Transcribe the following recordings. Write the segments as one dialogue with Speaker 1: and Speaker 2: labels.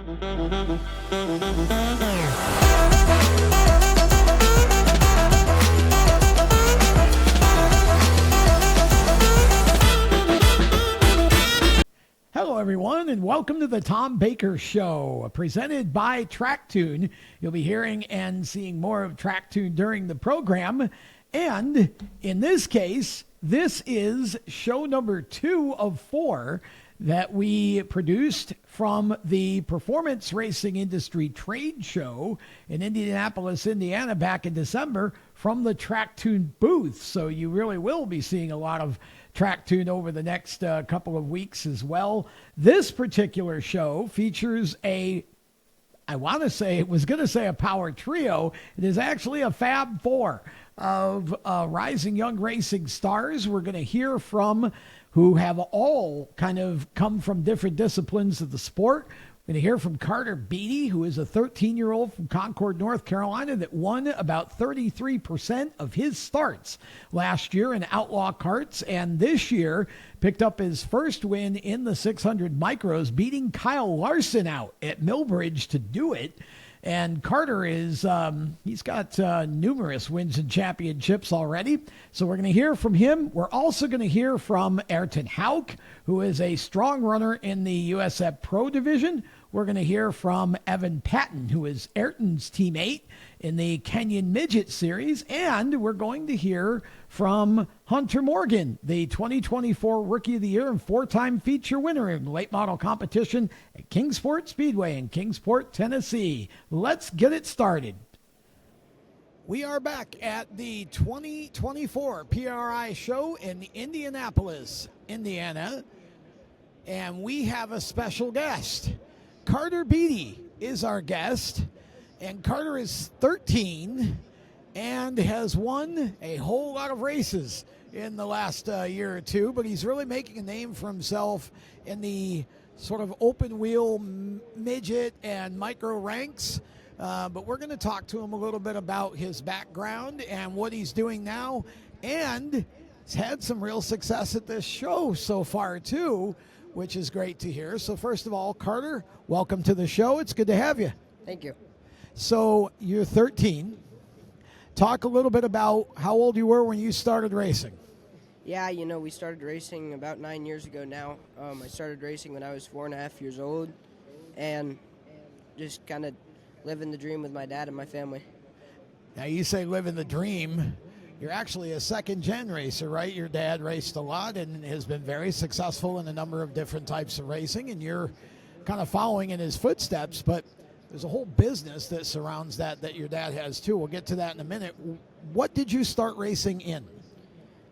Speaker 1: Hello, everyone, and welcome to the Tom Baker Show, presented by TrackTune. You'll be hearing and seeing more of TrackTune during the program. And in this case, this is show number 2 of 4 that we produced from the Performance Racing Industry Trade Show in Indianapolis, Indiana, back in December from the TrackTune booth. So you really will be seeing a lot of TrackTune over the next couple of weeks as well. This particular show features a power trio. It is actually a Fab Four of rising young racing stars we're going to hear from, who have all kind of come from different disciplines of the sport. We're going to hear from Karter Beattie, who is a 13-year-old from Concord, North Carolina, that won about 33% of his starts last year in outlaw karts, and this year picked up his first win in the 600 micros, beating Kyle Larson out at Millbridge to do it. And Karter is, he's got numerous wins and championships already. So we're going to hear from him. We're also going to hear from Aryton Houk, who is a strong runner in the USF Pro Division. We're going to hear from Evan Patton, who is Ayrton's teammate in the Kenyon Midget Series. And we're going to hear from Hunter Morgan, the 2024 Rookie of the Year and 4-time feature winner in late model competition at Kingsport Speedway in Kingsport, Tennessee. Let's get it started. We are back at the 2024 PRI show in Indianapolis, Indiana, and we have a special guest. Karter Beattie is our guest, and Karter is 13 and has won a whole lot of races in the last year or two, but he's really making a name for himself in the sort of open wheel midget and micro ranks. But we're going to talk to him a little bit about his background and what he's doing now, and he's had some real success at this show so far too, which is great to hear. So first of all, Karter, welcome to the show. It's good to have you.
Speaker 2: Thank you.
Speaker 1: So you're 13. Talk a little bit about how old you were when you started racing.
Speaker 2: Yeah, we started racing about 9 years ago now. I started racing when I was 4.5 years old, and just kind of living the dream with my dad and my family.
Speaker 1: Now you say living the dream. You're actually a second-gen racer, right? Your dad raced a lot and has been very successful in a number of different types of racing, and you're kind of following in his footsteps, but there's a whole business that surrounds that your dad has too. We'll get to that in a minute. What did you start racing in?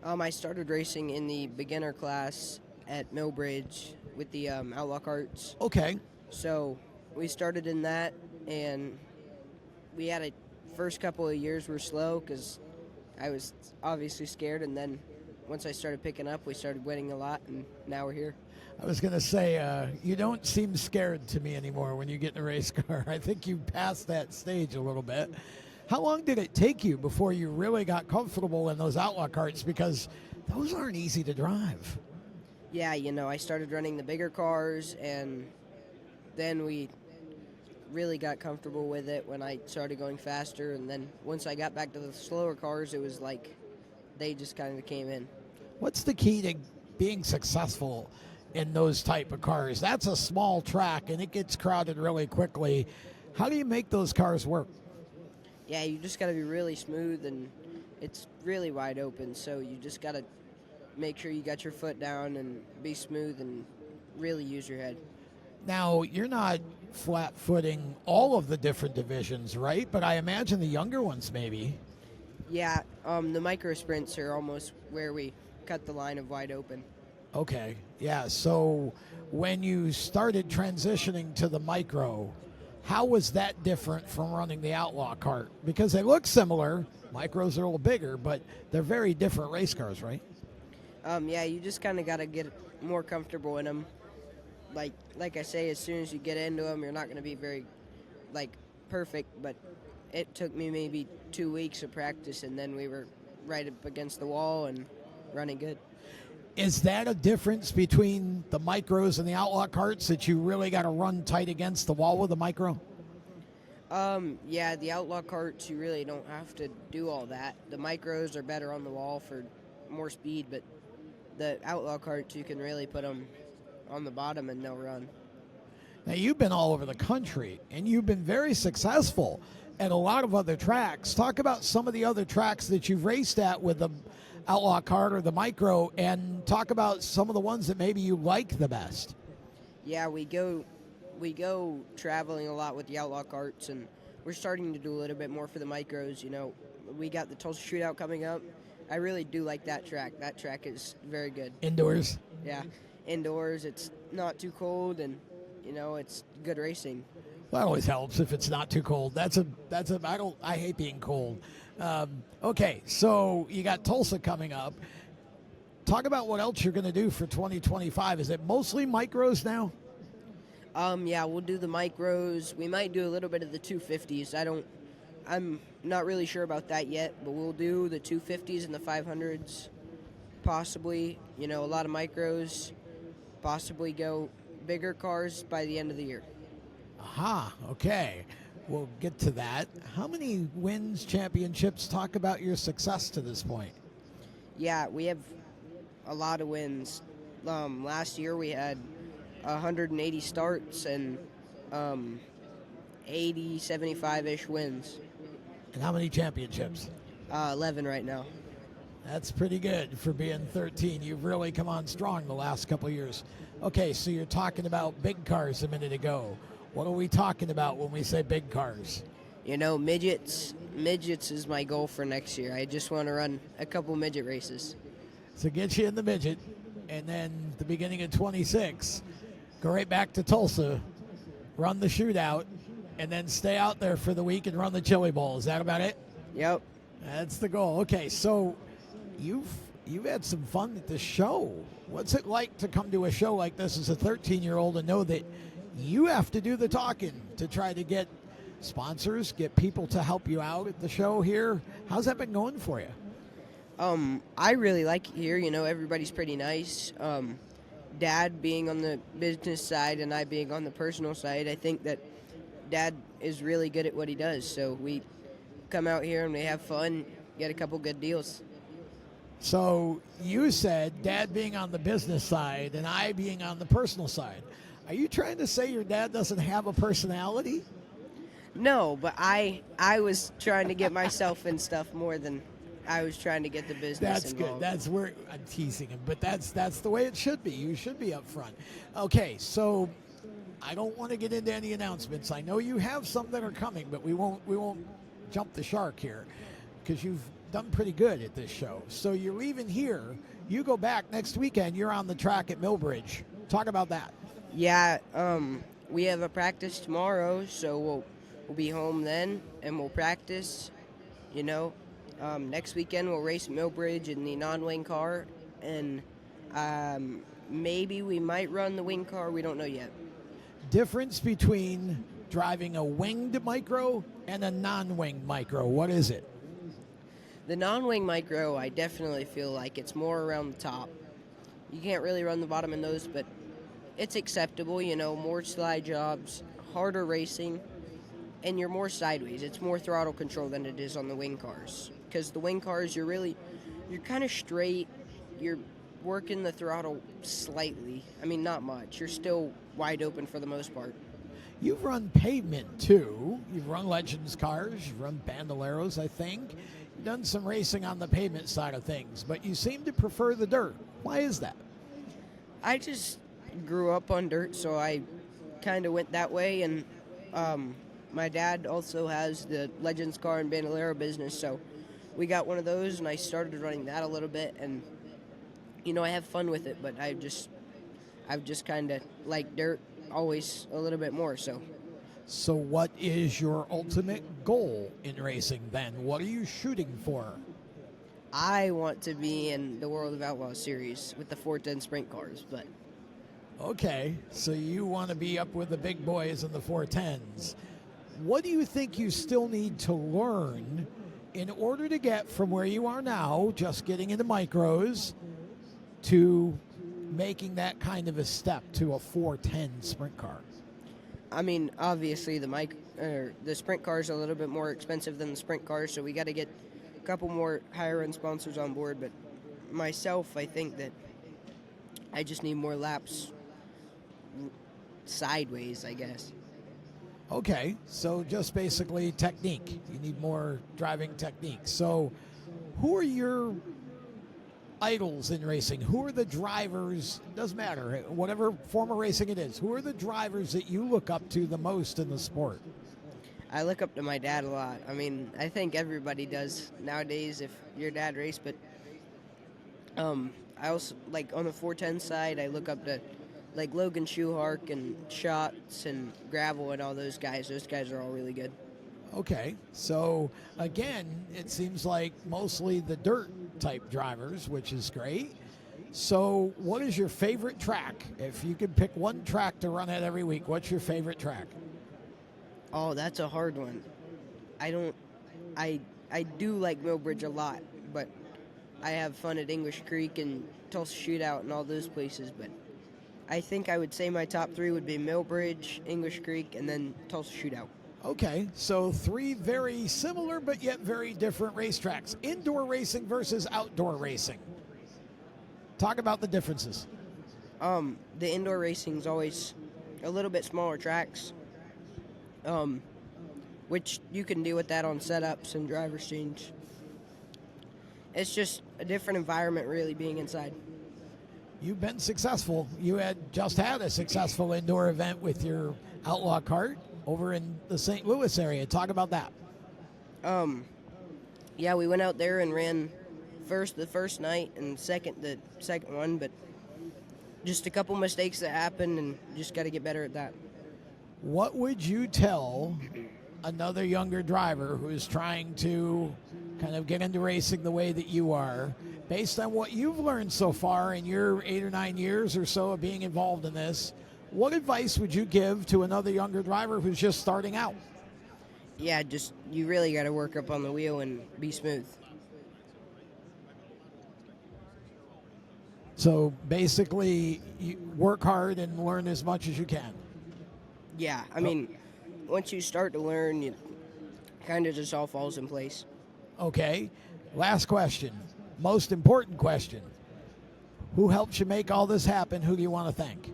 Speaker 2: I started racing in the beginner class at Millbridge with the outlaw karts.
Speaker 1: Okay.
Speaker 2: So we started in that, and we had a first couple of years were slow because I was obviously scared, and then once I started picking up, we started winning a lot, and now we're here.
Speaker 1: I was going to say, you don't seem scared to me anymore when you get in a race car. I think you passed that stage a little bit. How long did it take you before you really got comfortable in those outlaw karts? Because those aren't easy to drive.
Speaker 2: Yeah, I started running the bigger cars, and then we really got comfortable with it when I started going faster. And then once I got back to the slower cars, it was like they just kind of came in.
Speaker 1: What's the key to being successful in those type of cars? That's a small track, and it gets crowded really quickly. How do you make those cars work?
Speaker 2: Yeah, you just got to be really smooth, and it's really wide open, so you just got to make sure you got your foot down and be smooth and really use your head.
Speaker 1: Now, you're not flat-footing all of the different divisions, right? But I imagine the younger ones maybe.
Speaker 2: Yeah, the micro sprints are almost where we cut the line of wide open.
Speaker 1: Okay, yeah, so when you started transitioning to the micro, how was that different from running the outlaw kart? Because they look similar, micros are a little bigger, but they're very different race cars, right?
Speaker 2: Yeah, you just kind of got to get more comfortable in them. Like I say, as soon as you get into them, you're not going to be very, perfect, but it took me maybe 2 weeks of practice, and then we were right up against the wall and running good.
Speaker 1: Is that a difference between the micros and the outlaw carts, that you really got to run tight against the wall with the micro?
Speaker 2: Yeah, the outlaw carts, you really don't have to do all that. The micros are better on the wall for more speed, but the outlaw carts, you can really put them on the bottom and they'll run.
Speaker 1: Now, you've been all over the country, and you've been very successful at a lot of other tracks. Talk about some of the other tracks that you've raced at with the outlaw cart or the micro, and talk about some of the ones that maybe you like the best.
Speaker 2: Yeah, we go traveling a lot with the outlaw carts, and we're starting to do a little bit more for the micros. You know, we got the Tulsa Shootout coming up. I really do like that track. That track is very good.
Speaker 1: Indoors?
Speaker 2: Yeah, indoors. It's not too cold, and you know, it's good racing.
Speaker 1: That always helps if it's not too cold. I hate being cold. Okay, so you got Tulsa coming up. Talk about what else you're going to do for 2025. Is it mostly micros now?
Speaker 2: Yeah, we'll do the micros. We might do a little bit of the 250s. I'm not really sure about that yet, but we'll do the 250s and the 500s, possibly. You know, a lot of micros, possibly go bigger cars by the end of the year.
Speaker 1: Aha, okay. We'll get to that. How many wins, championships? Talk about your success to this point.
Speaker 2: Yeah, we have a lot of wins. Last year we had 180 starts and 80, 75-ish wins.
Speaker 1: And how many championships?
Speaker 2: 11 right now.
Speaker 1: That's pretty good for being 13. You've really come on strong the last couple of years. Okay, so you're talking about big cars a minute ago. What are we talking about when we say big cars?
Speaker 2: You know, midgets. Midgets is my goal for next year. I just want to run a couple midget races.
Speaker 1: So get you in the midget, and then the beginning of 26, go right back to Tulsa, run the shootout, and then stay out there for the week and run the Chili Bowl. Is that about it?
Speaker 2: Yep.
Speaker 1: That's the goal. Okay, so you've had some fun at this show. What's it like to come to a show like this as a 13-year-old and know that you have to do the talking to try to get sponsors, get people to help you out at the show here? How's that been going for you?
Speaker 2: I really like it here. You know, everybody's pretty nice. Dad being on the business side and I being on the personal side, I think that Dad is really good at what he does. So we come out here and we have fun, get a couple good deals.
Speaker 1: So you said Dad being on the business side and I being on the personal side. Are you trying to say your dad doesn't have a personality?
Speaker 2: No, but I was trying to get myself in stuff more than I was trying to get the business
Speaker 1: That's
Speaker 2: involved.
Speaker 1: good. That's where I'm teasing him, but that's the way it should be. You should be up front. Okay, so I don't want to get into any announcements. I know you have some that are coming, but we won't jump the shark here because you've done pretty good at this show. So you're leaving here. You go back next weekend. You're on the track at Millbridge. Talk about that.
Speaker 2: Yeah, we have a practice tomorrow, so we'll be home then, and we'll practice. You know, next weekend we'll race Millbridge in the non-wing car, and maybe we might run the wing car. We don't know yet.
Speaker 1: Difference between driving a winged micro and a non-wing micro. What is it?
Speaker 2: The non-wing micro, I definitely feel like it's more around the top. You can't really run the bottom in those, but it's acceptable, you know, more slide jobs, harder racing, and you're more sideways. It's more throttle control than it is on the wing cars. Because the wing cars, you're kind of straight. You're working the throttle slightly. I mean, not much. You're still wide open for the most part.
Speaker 1: You've run pavement, too. You've run Legends cars. You've run Bandoleros, I think. You've done some racing on the pavement side of things, but you seem to prefer the dirt. Why is that?
Speaker 2: I just grew up on dirt, so I kind of went that way, and my dad also has the Legends car and Bandolero business, so we got one of those, and I started running that a little bit, and you know, I have fun with it, but I've just kind of liked dirt always a little bit more. So
Speaker 1: what is your ultimate goal in racing then? What are you shooting for?
Speaker 2: I want to be in the World of Outlaws series with the 410 sprint cars, but
Speaker 1: okay, so you want to be up with the big boys in the 410s. What do you think you still need to learn in order to get from where you are now, just getting into micros, to making that kind of a step to a 410 sprint car?
Speaker 2: I mean, obviously the sprint car is a little bit more expensive than the sprint car, so we got to get a couple more higher end sponsors on board. But myself, I think that I just need more laps sideways, I guess.
Speaker 1: Okay, so just basically technique. You need more driving technique. So who are your idols in racing? Who are the drivers, doesn't matter, whatever form of racing it is, who are the drivers that you look up to the most in the sport?
Speaker 2: I look up to my dad a lot. I mean, I think everybody does nowadays if your dad raced, but I also, like, on the 410 side, I look up to, like, Logan Schuhark and Schatz and Gravel and all those guys. Those guys are all really good.
Speaker 1: Okay, so again, it seems like mostly the dirt type drivers, which is great. So what is your favorite track? If you could pick one track to run at every week, what's your favorite track?
Speaker 2: Oh, that's a hard one. I do like Millbridge a lot, but I have fun at English Creek and Tulsa Shootout and all those places, but I think I would say my top three would be Millbridge, English Creek, and then Tulsa Shootout.
Speaker 1: Okay, so three very similar but yet very different racetracks. Indoor racing versus outdoor racing. Talk about the differences.
Speaker 2: The indoor racing is always a little bit smaller tracks, which you can do with that on setups and driver's change. It's just a different environment really being inside.
Speaker 1: You've been successful. You just had a successful indoor event with your Outlaw kart over in the St. Louis area. Talk about that.
Speaker 2: Yeah, we went out there and ran the first night and the second one, but just a couple mistakes that happened and just got to get better at that.
Speaker 1: What would you tell another younger driver who is trying to kind of get into racing the way that you are, based on what you've learned so far in your 8 or 9 years or so of being involved in this? What advice would you give to another younger driver who's just starting out?
Speaker 2: Yeah, you really got to work up on the wheel and be smooth.
Speaker 1: So basically, you work hard and learn as much as you can.
Speaker 2: Yeah, I mean, once you start to learn, you kind of just all falls in place.
Speaker 1: Okay, last question, most important question. Who helped you make all this happen? Who do you want to thank?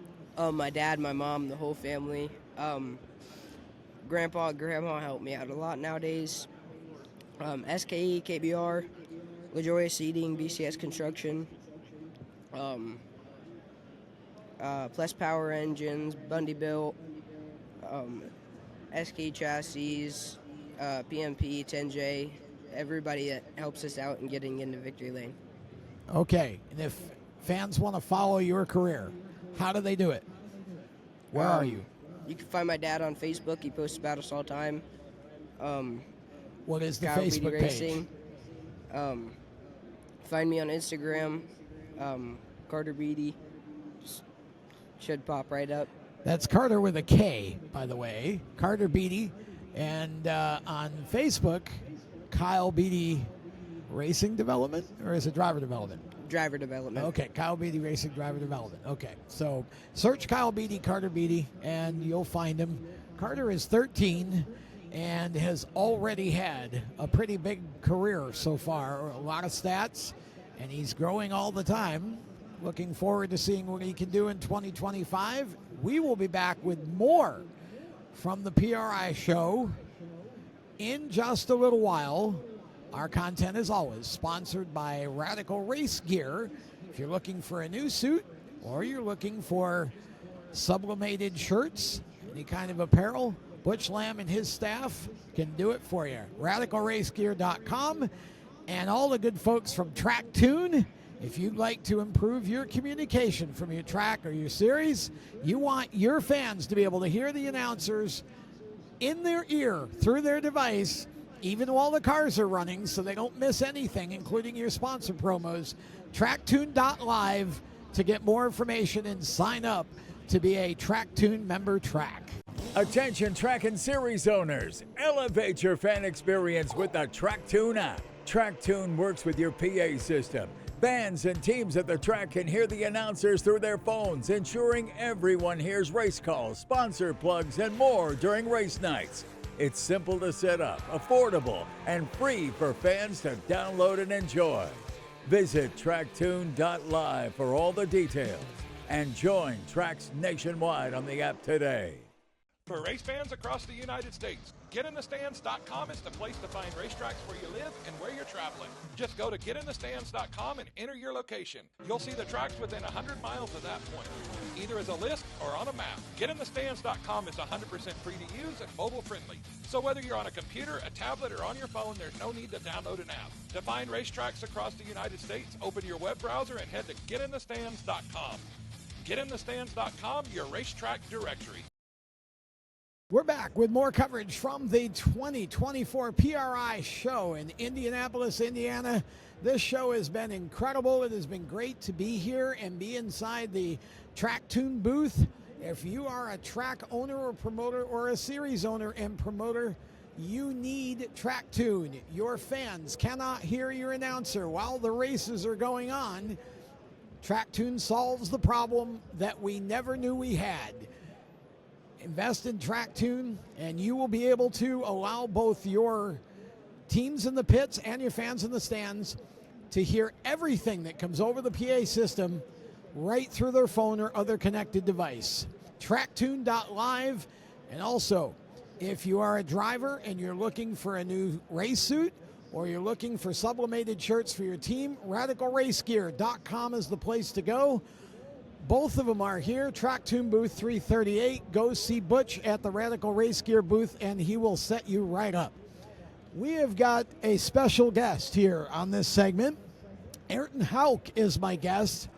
Speaker 2: My dad, my mom, the whole family. Grandpa and Grandma help me out a lot nowadays. SKE, KBR, LaJoya Seating, BCS Construction, Plus Power Engines, Bundy Built, SKE Chassis, PMP, 10J, everybody that helps us out in getting into victory lane.
Speaker 1: Okay, and if fans want to follow your career, how do they do it? Where are you?
Speaker 2: You can find my dad on Facebook. He posts about us all the time.
Speaker 1: What is the
Speaker 2: Kyle
Speaker 1: Facebook
Speaker 2: Beattie
Speaker 1: page?
Speaker 2: Racing. Find me on Instagram, Karter Beattie. Should pop right up.
Speaker 1: That's Karter with a K, by the way. Karter Beattie. And on Facebook, Kyle Beattie Racing Development, or is it Driver Development?
Speaker 2: Driver Development.
Speaker 1: Okay, Kyle Beattie Racing Driver Development. Okay, so search Kyle Beattie, Karter Beattie, and you'll find him. Karter is 13 and has already had a pretty big career so far, a lot of stats, and he's growing all the time. Looking forward to seeing what he can do in 2025. We will be back with more from the PRI show in just a little while. Our content, as always, sponsored by Radical Race Gear. If you're looking for a new suit or you're looking for sublimated shirts, any kind of apparel, Butch Lamb and his staff can do it for you. RadicalRaceGear.com, and all the good folks from TrackTune. If you'd like to improve your communication from your track or your series, you want your fans to be able to hear the announcers in their ear through their device, even while the cars are running, so they don't miss anything, including your sponsor promos. TrackTune.live to get more information and sign up to be a TrackTune member track.
Speaker 3: Attention track and series owners, elevate your fan experience with the TrackTune app. TrackTune works with your PA system, Fans and teams at the track can hear the announcers through their phones, ensuring everyone hears race calls, sponsor plugs, and more during race nights. It's simple to set up, affordable, and free for fans to download and enjoy. Visit TrackTune.live for all the details and join Tracks nationwide on the app today.
Speaker 4: For race fans across the United States, GetInTheStands.com is the place to find racetracks where you live and where you're traveling. Just go to GetInTheStands.com and enter your location. You'll see the tracks within 100 miles of that point, either as a list or on a map. GetInTheStands.com is 100% free to use and mobile friendly. So whether you're on a computer, a tablet, or on your phone, there's no need to download an app. To find racetracks across the United States, open your web browser and head to GetInTheStands.com. GetInTheStands.com, your racetrack directory.
Speaker 1: We're back with more coverage from the 2024 PRI show in Indianapolis, Indiana. This show has been incredible. It has been great to be here and be inside the TrackTune booth. If you are a track owner or promoter or a series owner and promoter, you need TrackTune. Your fans cannot hear your announcer while the races are going on. TrackTune solves the problem that we never knew we had. Invest in TrackTune, and you will be able to allow both your teams in the pits and your fans in the stands to hear everything that comes over the PA system right through their phone or other connected device. TrackTune.live. And also, if you are a driver and you're looking for a new race suit or you're looking for sublimated shirts for your team, RadicalRaceGear.com is the place to go. Both of them are here. TrackTune booth 338. Go see Butch at the Radical Race Gear booth, and he will set you right up. We have got a special guest here on this segment. Aryton Houk is my guest.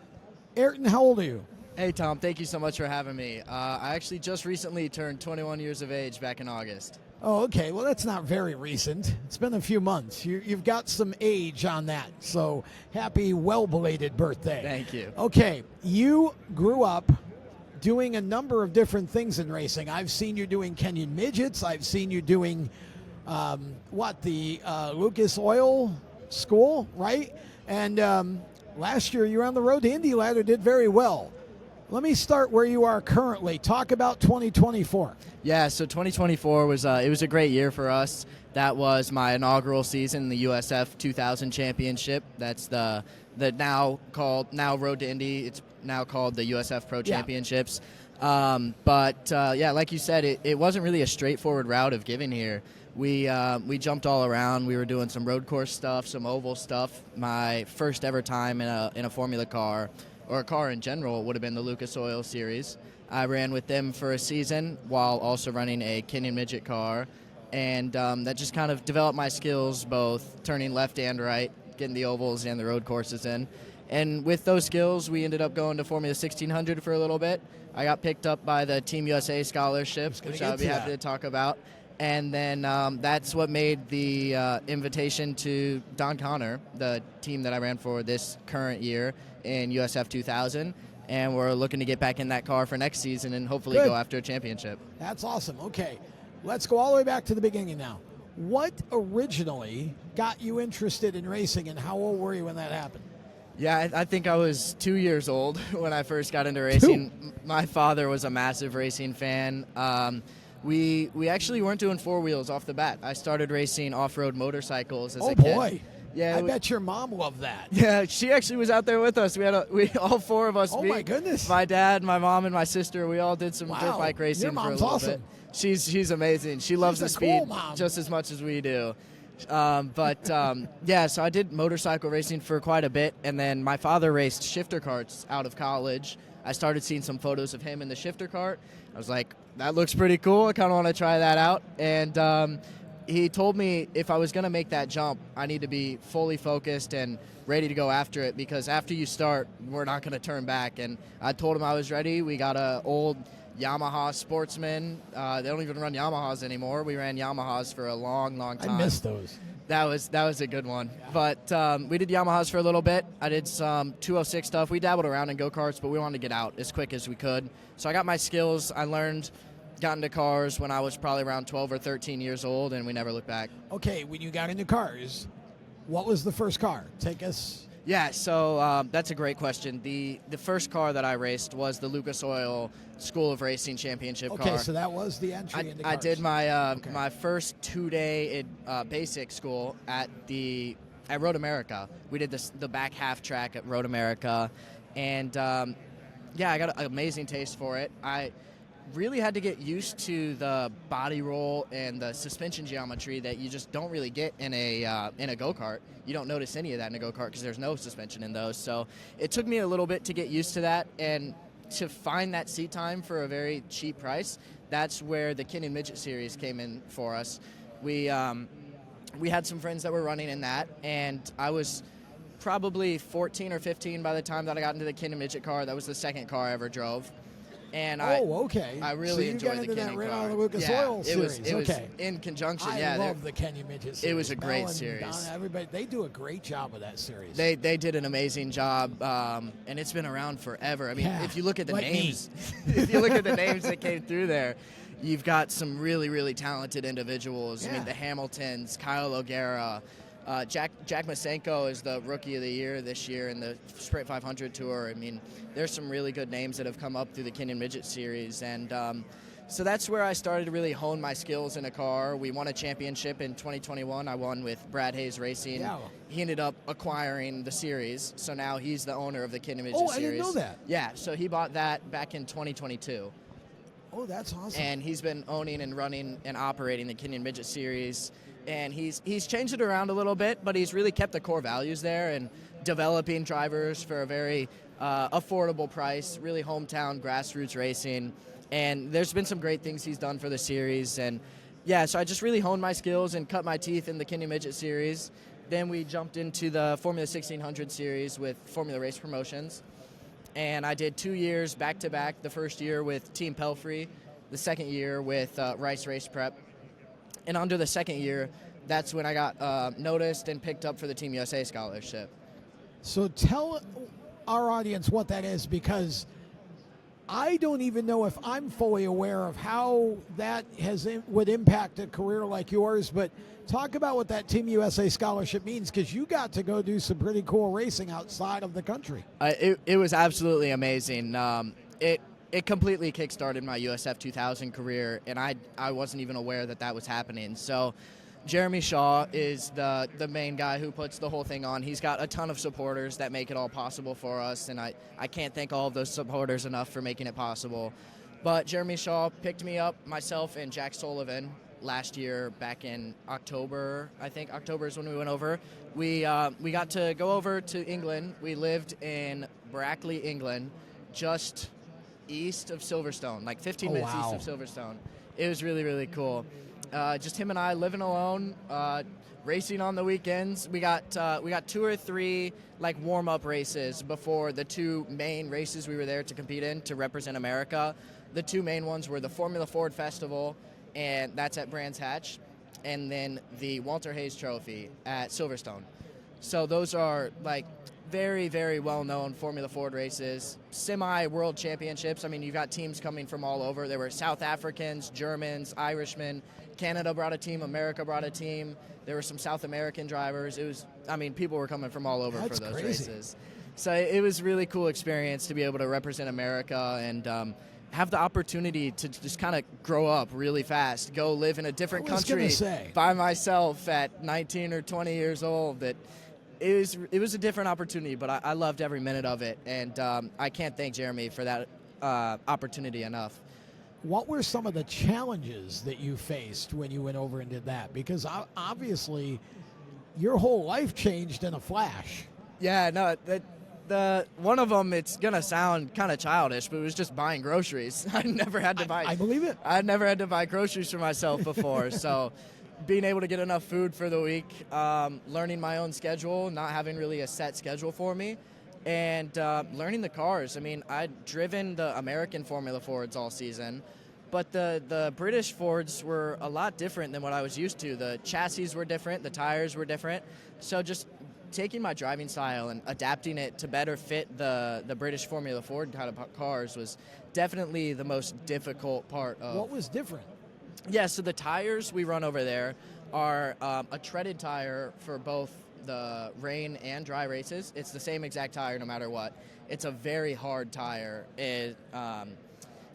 Speaker 1: Aryton, how old are you?
Speaker 5: Hey, Tom. Thank you so much for having me. I actually just recently turned 21 years of age back in August.
Speaker 1: Oh, okay. Well, that's not very recent. It's been a few months. You've got some age on that. So happy, well-belated birthday.
Speaker 5: Thank you.
Speaker 1: Okay. You grew up doing a number of different things in racing. I've seen you doing Kenyan Midgets. I've seen you doing, the Lucas Oil School, right? And last year you were on the road to Indy Ladder, did very well. Let me start where you are currently. Talk about 2024.
Speaker 5: Yeah, so 2024 was it was a great year for us. That was my inaugural season in the USF 2000 Championship. That's the now Road to Indy. It's now called the USF Pro Championships. But like you said, it wasn't really a straightforward route of getting here. We jumped all around. We were doing some road course stuff, some oval stuff. My first ever time in a Formula car, or a car in general, would have been the Lucas Oil Series. I ran with them for a season while also running a Kenyan Midget car, and that just kind of developed my skills, both turning left and right, getting the ovals and the road courses in. And with those skills, we ended up going to Formula 1600 for a little bit. I got picked up by the Team USA scholarship, which I'll be happy to talk about. And then that's what made the invitation to Don Connor, the team that I ran for this current year in USF 2000. And we're looking to get back in that car for next season and hopefully go after a championship.
Speaker 1: That's awesome. Okay, let's go all the way back to the beginning now. What originally got you interested in racing, and how old were you when that happened?
Speaker 5: Yeah, I think I was 2 years old when I first got into racing.
Speaker 1: 2?
Speaker 5: My father was a massive racing fan. We actually weren't doing four wheels off the bat. I started racing off-road motorcycles as a kid.
Speaker 1: Oh, boy.
Speaker 5: Yeah,
Speaker 1: I bet your mom loved that.
Speaker 5: Yeah, she actually was out there with us. We all four of us.
Speaker 1: Oh, my goodness.
Speaker 5: My dad, my mom, and my sister, we all did some dirt bike racing
Speaker 1: your mom's
Speaker 5: for a little
Speaker 1: awesome.
Speaker 5: bit. She's amazing. She loves the speed just as much as we do. So I did motorcycle racing for quite a bit, and then my father raced shifter carts out of college. I started seeing some photos of him in the shifter cart. I was like, that looks pretty cool. I kind of want to try that out. And he told me if I was going to make that jump, I need to be fully focused and ready to go after it, because after you start, we're not going to turn back. And I told him I was ready. We got an old Yamaha Sportsman. They don't even run Yamahas anymore. We ran Yamahas for a long, long time.
Speaker 1: I miss those.
Speaker 5: That was a good one. Yeah. But we did Yamahas for a little bit. I did some 206 stuff. We dabbled around in go-karts, but we wanted to get out as quick as we could. So I got my skills. I learned, got into cars when I was probably around 12 or 13 years old, and we never looked back.
Speaker 1: Okay, when you got into cars, what was the first car? Take us
Speaker 5: Yeah, so that's a great question. The first car that I raced was the Lucas Oil School of Racing Championship car.
Speaker 1: Okay, so that was the entry into
Speaker 5: I
Speaker 1: cars.
Speaker 5: did my my first 2-day basic school at Road America. We did the back half track at Road America, and yeah, I got an amazing taste for it. I really had to get used to the body roll and the suspension geometry that you just don't really get in a go-kart. You don't notice any of that in a go-kart because there's no suspension in those. So it took me a little bit to get used to that, and to find that seat time for a very cheap price. That's where the Kenyon Midget Series came in for us. We had some friends that were running in that, and I was probably 14 or 15 by the time that I got into the Kenyon Midget car. That was the second car I ever drove. And
Speaker 1: okay.
Speaker 5: I really enjoyed the Kenyon
Speaker 1: car.
Speaker 5: car.
Speaker 1: On the Lucas Oil series.
Speaker 5: It was in conjunction.
Speaker 1: I love the Kenyon Midget series.
Speaker 5: It was a great
Speaker 1: Mel and
Speaker 5: series.
Speaker 1: Donna, everybody, they do a great job with that series.
Speaker 5: They did an amazing job, and it's been around forever. I mean, if you look at the names, if you look at the names that came through there, you've got some really, really talented individuals.
Speaker 1: Yeah.
Speaker 5: I mean, the Hamiltons, Kyle O'Gara. Jack Masenko is the Rookie of the Year this year in the Sprint 500 Tour. I mean, there's some really good names that have come up through the Kenyon Midget Series. And so that's where I started to really hone my skills in a car. We won a championship in 2021. I won with Brad Hayes Racing.
Speaker 1: Yeah.
Speaker 5: He ended up acquiring the series, so now he's the owner of the Kenyon Midget Series.
Speaker 1: I didn't know that.
Speaker 5: Yeah, so he bought that back in 2022.
Speaker 1: Oh, that's awesome.
Speaker 5: And he's been owning and running and operating the Kenyon Midget Series. And he's changed it around a little bit, but he's really kept the core values there and developing drivers for a very affordable price, really hometown grassroots racing. And there's been some great things he's done for the series. And yeah, so I just really honed my skills and cut my teeth in the Kenyon Midget Series. Then we jumped into the Formula 1600 Series with Formula Race Promotions. And I did 2 years back-to-back, the first year with Team Pelfrey, the second year with Rice Race Prep. And under the second year, that's when I got noticed and picked up for the Team USA scholarship.
Speaker 1: So tell our audience what that is, because I don't even know if I'm fully aware of how that would impact a career like yours. But talk about what that Team USA scholarship means, because you got to go do some pretty cool racing outside of the country.
Speaker 5: It was absolutely amazing. It completely kickstarted my USF 2000 career, and I wasn't even aware that was happening. So Jeremy Shaw is the main guy who puts the whole thing on. He's got a ton of supporters that make it all possible for us, and I can't thank all of those supporters enough for making it possible. But Jeremy Shaw picked me up, myself and Jack Sullivan, last year back in October. I think October is when we went over. We got to go over to England. We lived in Brackley, England, just east of Silverstone, like 15 minutes east of Silverstone. It was really, really cool. Just him and I living alone, racing on the weekends. We got 2 or 3 like warm-up races before the 2 main races we were there to compete in to represent America. The 2 main ones were the Formula Ford Festival, and that's at Brands Hatch, and then the Walter Hayes Trophy at Silverstone. So those are like very, very well-known Formula Ford races, semi-world championships. I mean, you've got teams coming from all over. There were South Africans, Germans, Irishmen. Canada brought a team. America brought a team. There were some South American drivers. People were coming from all over for those races. So it was a really cool experience to be able to represent America and have the opportunity to just kind of grow up really fast, go live in a different country by myself at 19 or 20 years old. It was a different opportunity, but I loved every minute of it, and I can't thank Jeremy for that opportunity enough.
Speaker 1: What were some of the challenges that you faced when you went over and did that? Because obviously your whole life changed in a flash.
Speaker 5: Yeah, no, the one of them, it's going to sound kind of childish, but it was just buying groceries. I never had to buy.
Speaker 1: I believe it.
Speaker 5: I'd never had to buy groceries for myself before, so being able to get enough food for the week, learning my own schedule, not having really a set schedule for me, and learning the cars. I mean, I'd driven the American Formula Fords all season, but the British Fords were a lot different than what I was used to. The chassis were different, the tires were different, so just taking my driving style and adapting it to better fit the British Formula Ford kind of cars was definitely the most difficult part of.
Speaker 1: What was different?
Speaker 5: Yeah, so the tires we run over there are a treaded tire for both the rain and dry races, it's the same exact tire no matter what. It's a very hard tire.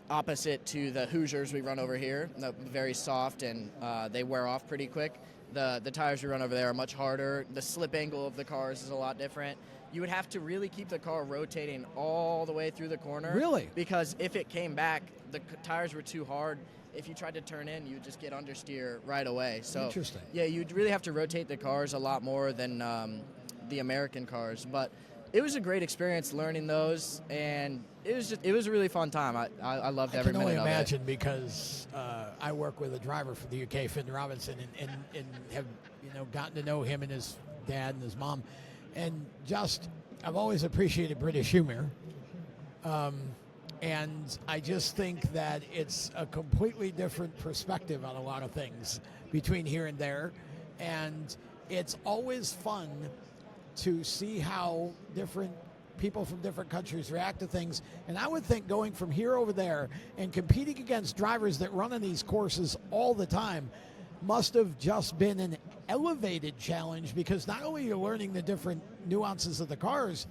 Speaker 5: Opposite to the Hoosiers we run over here, very soft, and they wear off pretty quick. The tires we run over there are much harder. The slip angle of the cars is a lot different. You would have to really keep the car rotating all the way through the corner.
Speaker 1: Really?
Speaker 5: Because if it came back, the tires were too hard. If you tried to turn in, you'd just get understeer right away. So,
Speaker 1: interesting.
Speaker 5: Yeah, you'd really have to rotate the cars a lot more than the American cars. But it was a great experience learning those, and it was a really fun time. I loved every minute of it.
Speaker 1: I can only imagine because I work with a driver for the UK, Finn Robinson, and have gotten to know him and his dad and his mom, and just I've always appreciated British humor. And I just think that it's a completely different perspective on a lot of things between here and there. And it's always fun to see how different people from different countries react to things. And I would think going from here over there and competing against drivers that run on these courses all the time must have just been an elevated challenge, because not only are you learning the different nuances of the cars,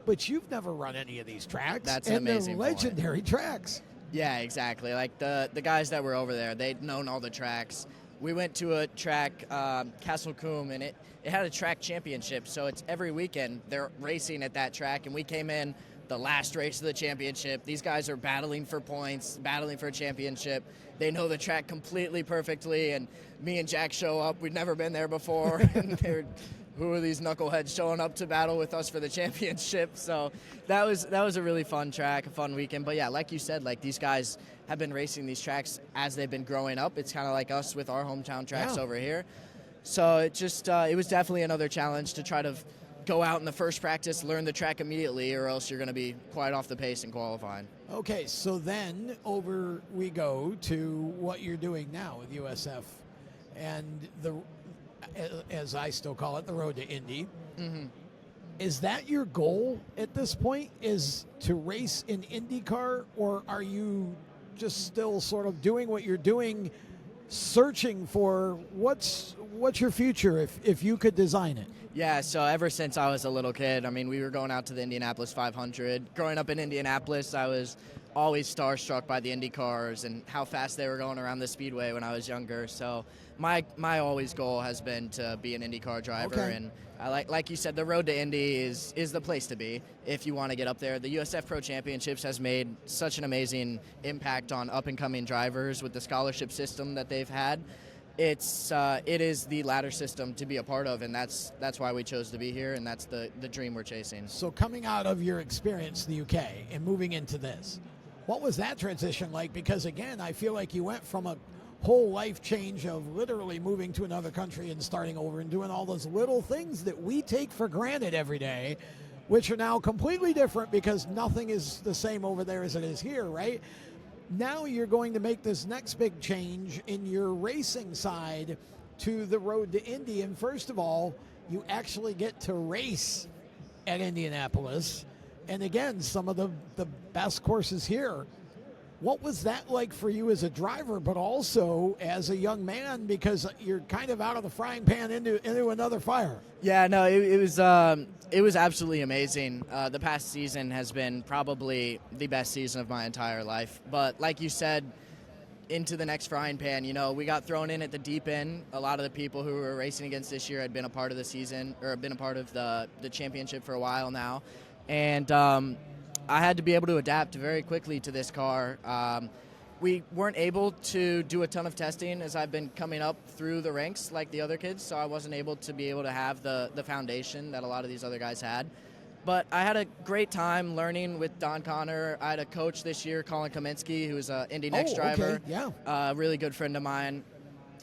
Speaker 1: but you've never run any of these tracks.
Speaker 5: That's an amazing
Speaker 1: and they're legendary tracks.
Speaker 5: Yeah, exactly. Like the guys that were over there, they'd known all the tracks. We went to a track, Castle Coombe, and it had a track championship. So it's every weekend they're racing at that track, and we came in the last race of the championship. These guys are battling for points, battling for a championship. They know the track completely perfectly, and me and Jack show up. We'd never been there before, and they're, who are these knuckleheads showing up to battle with us for the championship? So that was a really fun track, a fun weekend. But yeah, like you said, like these guys have been racing these tracks as they've been growing up. It's kind of like us with our hometown tracks over here. So it just it was definitely another challenge to try to go out in the first practice, learn the track immediately, or else you're going to be quite off the pace in qualifying.
Speaker 1: Okay, so then over we go to what you're doing now with USF and as I still call it, the road to Indy.
Speaker 5: Mm-hmm.
Speaker 1: Is that your goal at this point, is to race in IndyCar, or are you just still sort of doing what you're doing, searching for what's your future if you could design it?
Speaker 5: Yeah, so ever since I was a little kid, I mean, we were going out to the Indianapolis 500. Growing up in Indianapolis, I was always starstruck by the Indy cars and how fast they were going around the speedway when I was younger. So my always goal has been to be an IndyCar driver.
Speaker 1: Okay.
Speaker 5: And I like you said, the road to Indy is the place to be if you want to get up there. The USF Pro Championships has made such an amazing impact on up-and-coming drivers with the scholarship system that they've had. It is the ladder system to be a part of, and that's why we chose to be here, and that's the dream we're chasing.
Speaker 1: So coming out of your experience in the UK and moving into this, what was that transition like? Because again, I feel like you went from a whole life change of literally moving to another country and starting over and doing all those little things that we take for granted every day, which are now completely different because nothing is the same over there as it is here, right? Now you're going to make this next big change in your racing side to the road to Indy. And first of all, you actually get to race at Indianapolis. And again, some of the best courses here. What was that like for you as a driver, but also as a young man, because you're kind of out of the frying pan into another fire?
Speaker 5: Yeah, no, it was absolutely amazing. The past season has been probably the best season of my entire life. But like you said, into the next frying pan, we got thrown in at the deep end. A lot of the people who were racing against this year had been a part of the season, or been a part of the championship for a while now. And I had to be able to adapt very quickly to this car. We weren't able to do a ton of testing as I've been coming up through the ranks like the other kids, so I wasn't able to be able to have the foundation that a lot of these other guys had. But I had a great time learning with Don Connor. I had a coach this year, Colin Kaminsky, who's an Indy Next driver.
Speaker 1: Okay. Yeah.
Speaker 5: A really good friend of mine.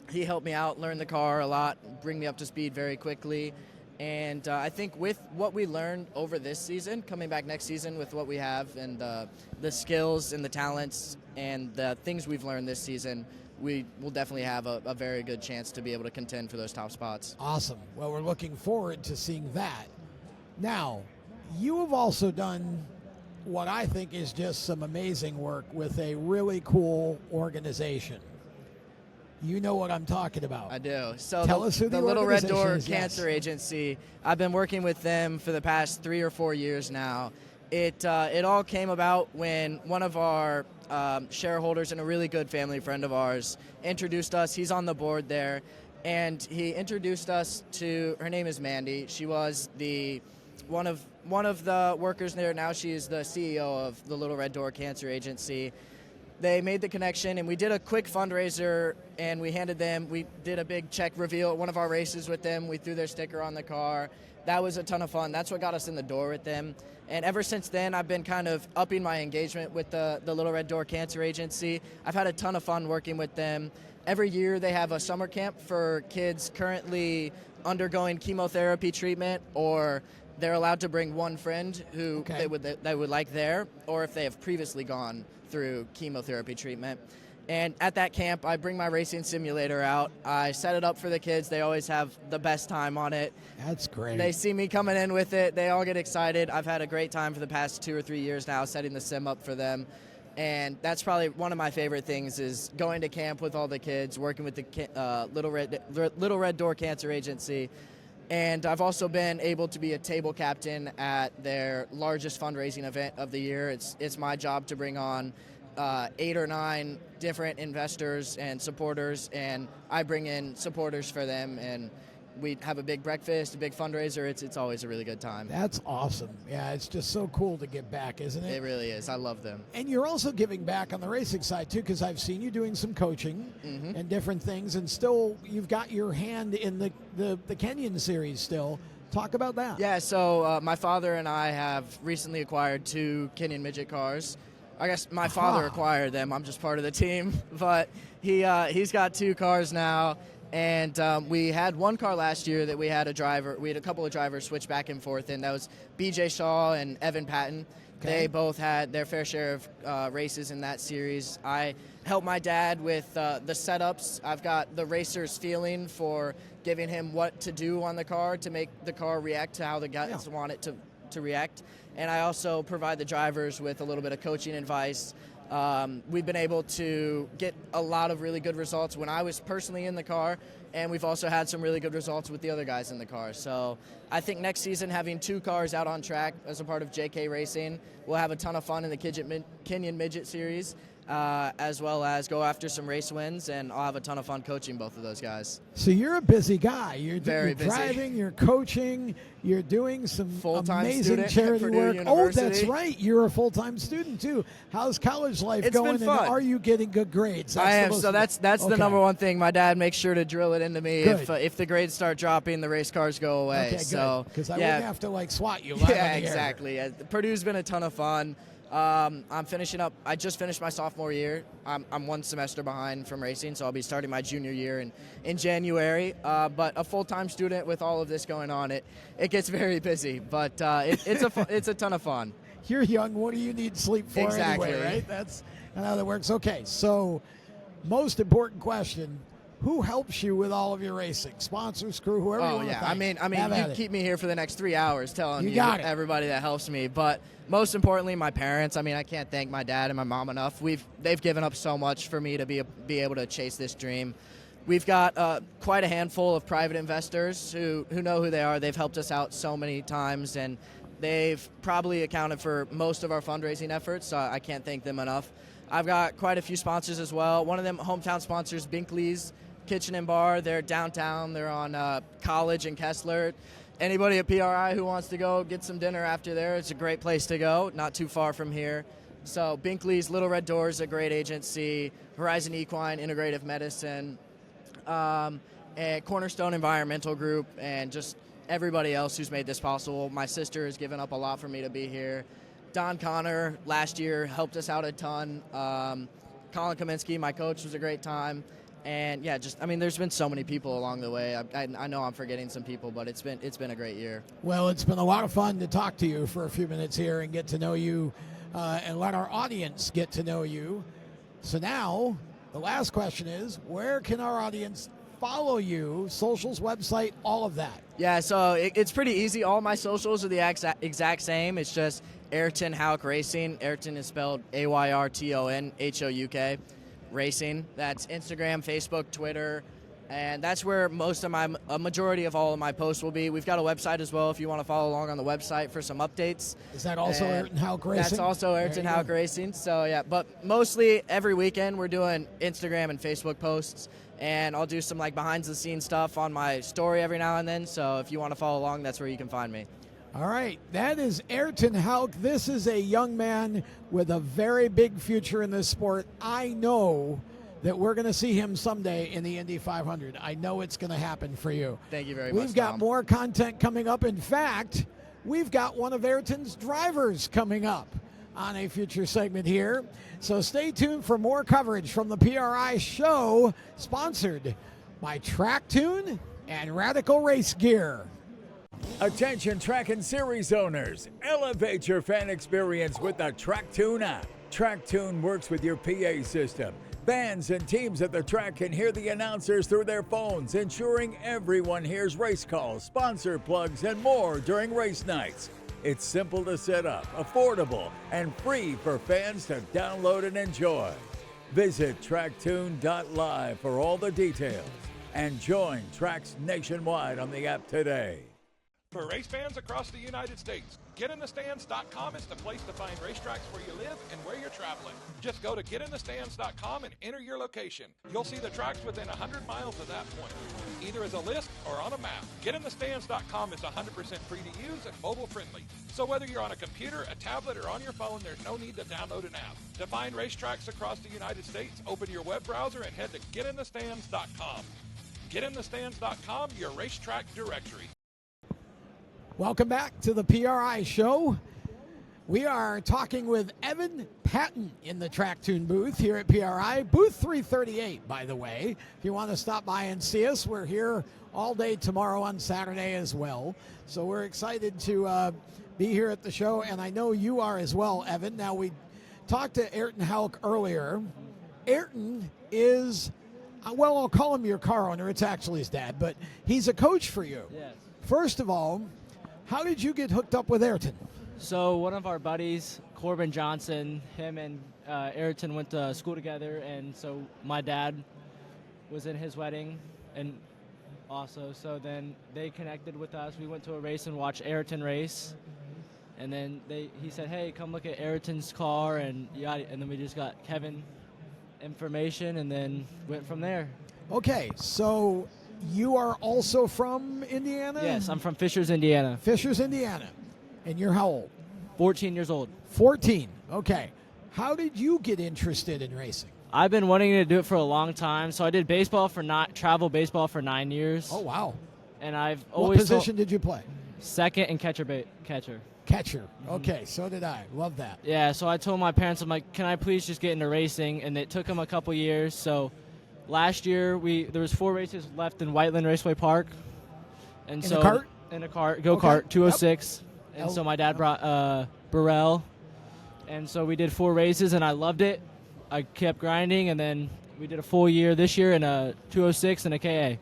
Speaker 5: He helped me out, learn the car a lot, bring me up to speed very quickly. And I think with what we learned over this season, coming back next season with what we have and the skills and the talents and the things we've learned this season, we will definitely have a very good chance to be able to contend for those top spots.
Speaker 1: Awesome. Well, we're looking forward to seeing that. Now, you have also done what I think is just some amazing work with a really cool organization. You know what I'm talking about.
Speaker 5: I do. So
Speaker 1: Tell us who the
Speaker 5: Little Red
Speaker 1: organization
Speaker 5: Door
Speaker 1: is, yes.
Speaker 5: Cancer Agency, I've been working with them for the past 3 or 4 years now. It all came about when one of our shareholders and a really good family friend of ours introduced us. He's on the board there, and he introduced us to, her name is Mandy. She was one of the workers there. Now she is the CEO of the Little Red Door Cancer Agency. They made the connection, and we did a quick fundraiser, and we did a big check reveal at one of our races with them. We threw their sticker on the car. That was a ton of fun. That's what got us in the door with them. And ever since then, I've been kind of upping my engagement with the Little Red Door Cancer Agency. I've had a ton of fun working with them. Every year they have a summer camp for kids currently undergoing chemotherapy treatment, or they're allowed to bring one friend who they would like there, or if they have previously gone through chemotherapy treatment. And at that camp, I bring my racing simulator out. I set it up for the kids. They always have the best time on it.
Speaker 1: That's great.
Speaker 5: They see me coming in with it. They all get excited. I've had a great time for the past 2 or 3 years now setting the sim up for them. And that's probably one of my favorite things, is going to camp with all the kids, working with the Little Red Door Cancer Agency. And I've also been able to be a table captain at their largest fundraising event of the year. It's my job to bring on 8 or 9 different investors and supporters, and I bring in supporters for them, and we have a big breakfast, a big fundraiser. It's always a really good time.
Speaker 1: That's awesome. Yeah, it's just so cool to give back, isn't it?
Speaker 5: It really is. I love them.
Speaker 1: And you're also giving back on the racing side, too, because I've seen you doing some coaching and different things, and still you've got your hand in the Kenyon series still. Talk about that.
Speaker 5: Yeah, so my father and I have recently acquired 2 Kenyon midget cars. I guess my father acquired them. I'm just part of the team. But he's got 2 cars now. And we had 1 car last year that we had a couple of drivers switch back and forth, and that was BJ Shaw and Evan Patton. Okay. They both had their fair share of races in that series. I helped my dad with the setups. I've got the racer's feeling for giving him what to do on the car to make the car react to how the guys want it to react. And I also provide the drivers with a little bit of coaching advice. We've been able to get a lot of really good results when I was personally in the car, and we've also had some really good results with the other guys in the car. So I think next season, having 2 cars out on track as a part of JK Racing, we'll have a ton of fun in the Kenyon Midget Series, as well as go after some race wins, and I'll have a ton of fun coaching both of those guys.
Speaker 1: So you're a busy guy. You're
Speaker 5: Very busy.
Speaker 1: Driving, you're coaching, you're doing some
Speaker 5: full-time
Speaker 1: amazing charity work.
Speaker 5: University.
Speaker 1: Oh, that's right. You're a full-time student too. How's college life
Speaker 5: It's
Speaker 1: going?
Speaker 5: been fun.
Speaker 1: And are you getting good grades?
Speaker 5: I am. So that's the number one thing. My dad makes sure to drill it into me.
Speaker 1: Good.
Speaker 5: If the grades start dropping, the race cars go away.
Speaker 1: Okay,
Speaker 5: so
Speaker 1: because I wouldn't have to swat you. Live
Speaker 5: Yeah,
Speaker 1: on the air.
Speaker 5: exactly. Purdue's been a ton of fun. I'm finishing up. I just finished my sophomore year. I'm 1 semester behind from racing, so I'll be starting my junior year in January. But a full-time student with all of this going on, it gets very busy. But it's a ton of fun.
Speaker 1: You're young. What do you need sleep for
Speaker 5: Exactly.
Speaker 1: anyway, right? That's how that works. Okay, so most important question. Who helps you with all of your racing? Sponsors, crew, whoever you want to thank.
Speaker 5: I mean, you keep me here for the next 3 hours telling you
Speaker 1: got it.
Speaker 5: everybody that helps me. But most importantly, my parents. I mean, I can't thank my dad and my mom enough. They've given up so much for me to be able to chase this dream. We've got quite a handful of private investors who know who they are. They've helped us out so many times, and they've probably accounted for most of our fundraising efforts, so I can't thank them enough. I've got quite a few sponsors as well. One of them, hometown sponsors, Binkley's Kitchen and Bar. They're downtown. They're on College and Kessler. Anybody at PRI who wants to go get some dinner after there, it's a great place to go, not too far from here. So Binkley's, Little Red Door is a great agency, Horizon Equine, Integrative Medicine, and Cornerstone Environmental Group, and just everybody else who's made this possible. My sister has given up a lot for me to be here. Don Connor last year helped us out a ton. Colin Kaminsky, my coach, was a great time. And yeah, there's been so many people along the way. I know I'm forgetting some people, but it's been a great year.
Speaker 1: Well, it's been a lot of fun to talk to you for a few minutes here and get to know you, and let our audience get to know you. So now, the last question is, where can our audience follow you? Socials, website, all of that.
Speaker 5: Yeah, so it's pretty easy. All my socials are the exact same. It's just Aryton Houk Racing. Aryton is spelled Ayrton Houk. Racing. That's Instagram, Facebook, Twitter, and that's where a majority of all of my posts will be. We've got a website as well if you want to follow along on the website for some updates.
Speaker 1: Is that also Aryton Houk Racing?
Speaker 5: That's also Aryton Houk Racing. So yeah, but mostly every weekend we're doing Instagram and Facebook posts, and I'll do some like behind the scenes stuff on my story every now and then. So if you want to follow along, that's where you can find me.
Speaker 1: All right, that is Aryton Houk. This is a young man with a very big future in this sport. I know that we're going to see him someday in the Indy 500. I know it's going to happen for you.
Speaker 5: Thank you very much,
Speaker 1: We've got
Speaker 5: Tom.
Speaker 1: more content coming up. In fact, we've got one of Ayrton's drivers coming up on a future segment here. So stay tuned for more coverage from the PRI show, sponsored by TrackTune and Radical Race Gear.
Speaker 3: Attention track and series owners, elevate your fan experience with the TrackTune app. TrackTune works with your PA system. Fans and teams at the track can hear the announcers through their phones, ensuring everyone hears race calls, sponsor plugs, and more during race nights. It's simple to set up, affordable, and free for fans to download and enjoy. Visit TrackTune.live for all the details and join tracks nationwide on the app today.
Speaker 4: For race fans across the United States, GetInTheStands.com is the place to find racetracks where you live and where you're traveling. Just go to GetInTheStands.com and enter your location. You'll see the tracks within 100 miles of that point, either as a list or on a map. GetInTheStands.com is 100% free to use and mobile friendly. So whether you're on a computer, a tablet, or on your phone, there's no need to download an app. To find racetracks across the United States, open your web browser and head to GetInTheStands.com. GetInTheStands.com, your racetrack directory.
Speaker 1: Welcome back to the PRI show. We are talking with Evan Patton in the TrackTune booth here at PRI, booth 338, by the way. If you want to stop by and see us, we're here all day tomorrow on Saturday as well. So we're excited to be here at the show, and I know you are as well, Evan. Now, we talked to Aryton Houk earlier. Aryton is, well, I'll call him your car owner. It's actually his dad, but he's a coach for you.
Speaker 6: Yes.
Speaker 1: First of all, how did you get hooked up with Aryton?
Speaker 6: So one of our buddies, Corbin Johnson, him and Aryton went to school together, and so my dad was in his wedding, and also, so then they connected with us. We went to a race and watched Aryton race, and then he said, hey, come look at Aryton's car, and then we just got Kevin information, and then went from there.
Speaker 1: Okay, so you are also from Indiana?
Speaker 6: Yes, I'm from Fishers, Indiana.
Speaker 1: Fishers, Indiana. And you're how old?
Speaker 6: 14 years old.
Speaker 1: 14. Okay. How did you get interested in racing?
Speaker 6: I've been wanting to do it for a long time. So I did travel baseball for 9 years.
Speaker 1: Oh, wow.
Speaker 6: And I've
Speaker 1: What
Speaker 6: always
Speaker 1: position did you play?
Speaker 6: second and catcher.
Speaker 1: Catcher.
Speaker 6: Mm-hmm.
Speaker 1: Okay, so did I. Love that.
Speaker 6: Yeah, so I told my parents, I'm like, can I please just get into racing? And it took them a couple years. So last year there was 4 races left in Whiteland Raceway Park. And
Speaker 1: In
Speaker 6: so
Speaker 1: a cart?
Speaker 6: In a cart, go-kart,
Speaker 1: Okay.
Speaker 6: 206. Yep. And
Speaker 1: Oh,
Speaker 6: so my dad brought Burrell. And so we did 4 races, and I loved it. I kept grinding, and then we did a full year this year in a 206 and a KA.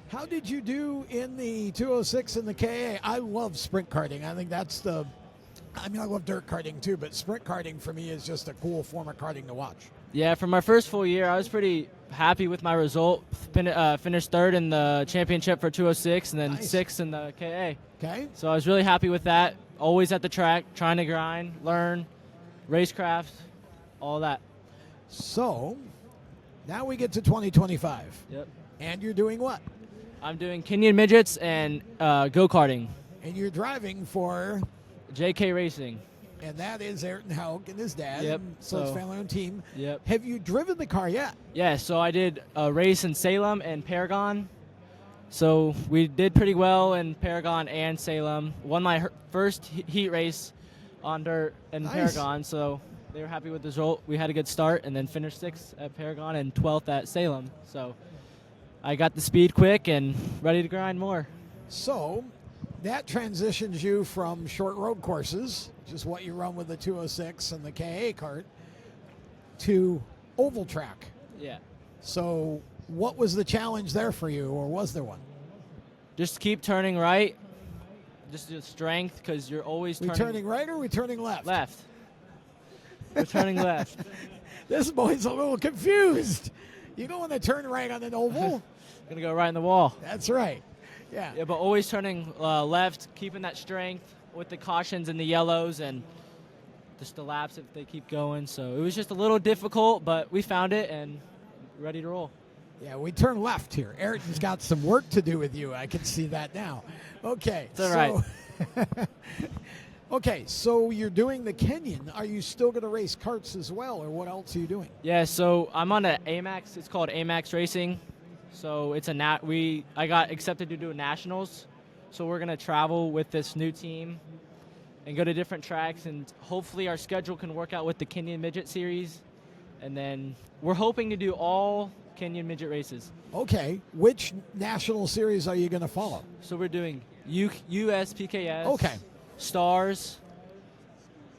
Speaker 1: How did you do in the 206 and the KA? I love sprint karting. I think that's I love dirt karting too, but sprint karting for me is just a cool form of karting to watch.
Speaker 6: Yeah, for my first full year, I was pretty happy with my result. Finished 3rd in the championship for 206 and then
Speaker 1: Nice.
Speaker 6: 6th in the KA.
Speaker 1: Okay?
Speaker 6: So I was really happy with that. Always at the track, trying to grind, learn, racecraft, all that.
Speaker 1: So, now we get to 2025.
Speaker 6: Yep.
Speaker 1: And you're doing what?
Speaker 6: I'm doing Kenyan midgets and go-karting,
Speaker 1: And you're driving for,
Speaker 6: JK Racing.
Speaker 1: and that is Aryton Houk and his dad.
Speaker 6: Yep,
Speaker 1: and so it's
Speaker 6: so-
Speaker 1: family-owned team.
Speaker 6: Yep.
Speaker 1: Have you driven the car yet?
Speaker 6: Yeah, so I did a race in Salem and Paragon. So we did pretty well in Paragon and Salem. Won my first heat race on dirt in
Speaker 1: Nice.
Speaker 6: Paragon, so they were happy with the result. We had a good start and then finished 6th at Paragon and 12th at Salem. So I got the speed quick and ready to grind more.
Speaker 1: So, that transitions you from short road courses, which is what you run with the 206 and the KA kart, to oval track.
Speaker 6: Yeah.
Speaker 1: So, what was the challenge there for you, or was there one?
Speaker 6: Just keep turning right. Just do strength because you're always
Speaker 1: We
Speaker 6: turning
Speaker 1: turning right or we turning left?
Speaker 6: left. We're turning left.
Speaker 1: This boy's a little confused. You don't want to turn right on an oval.
Speaker 6: Gonna go right in the wall.
Speaker 1: That's right. Yeah.
Speaker 6: Yeah, but always turning left, keeping that strength with the cautions and the yellows and just the laps if they keep going. So it was just a little difficult, but we found it and ready to roll.
Speaker 1: Yeah, we turn left here. Aryton's got some work to do with you. I can see that now. Okay.
Speaker 6: It's all right.
Speaker 1: Okay, so you're doing the Kenyan. Are you still going to race karts as well, or what else are you doing?
Speaker 6: Yeah, so I'm on a AMAX. It's called AMAX Racing. So it's I got accepted to do nationals. So we're gonna travel with this new team and go to different tracks, and hopefully our schedule can work out with the Kenyan Midget Series. And then we're hoping to do all Kenyan Midget races.
Speaker 1: Okay, which national series are you going to follow?
Speaker 6: So we're doing USPKS.
Speaker 1: Okay.
Speaker 6: Stars.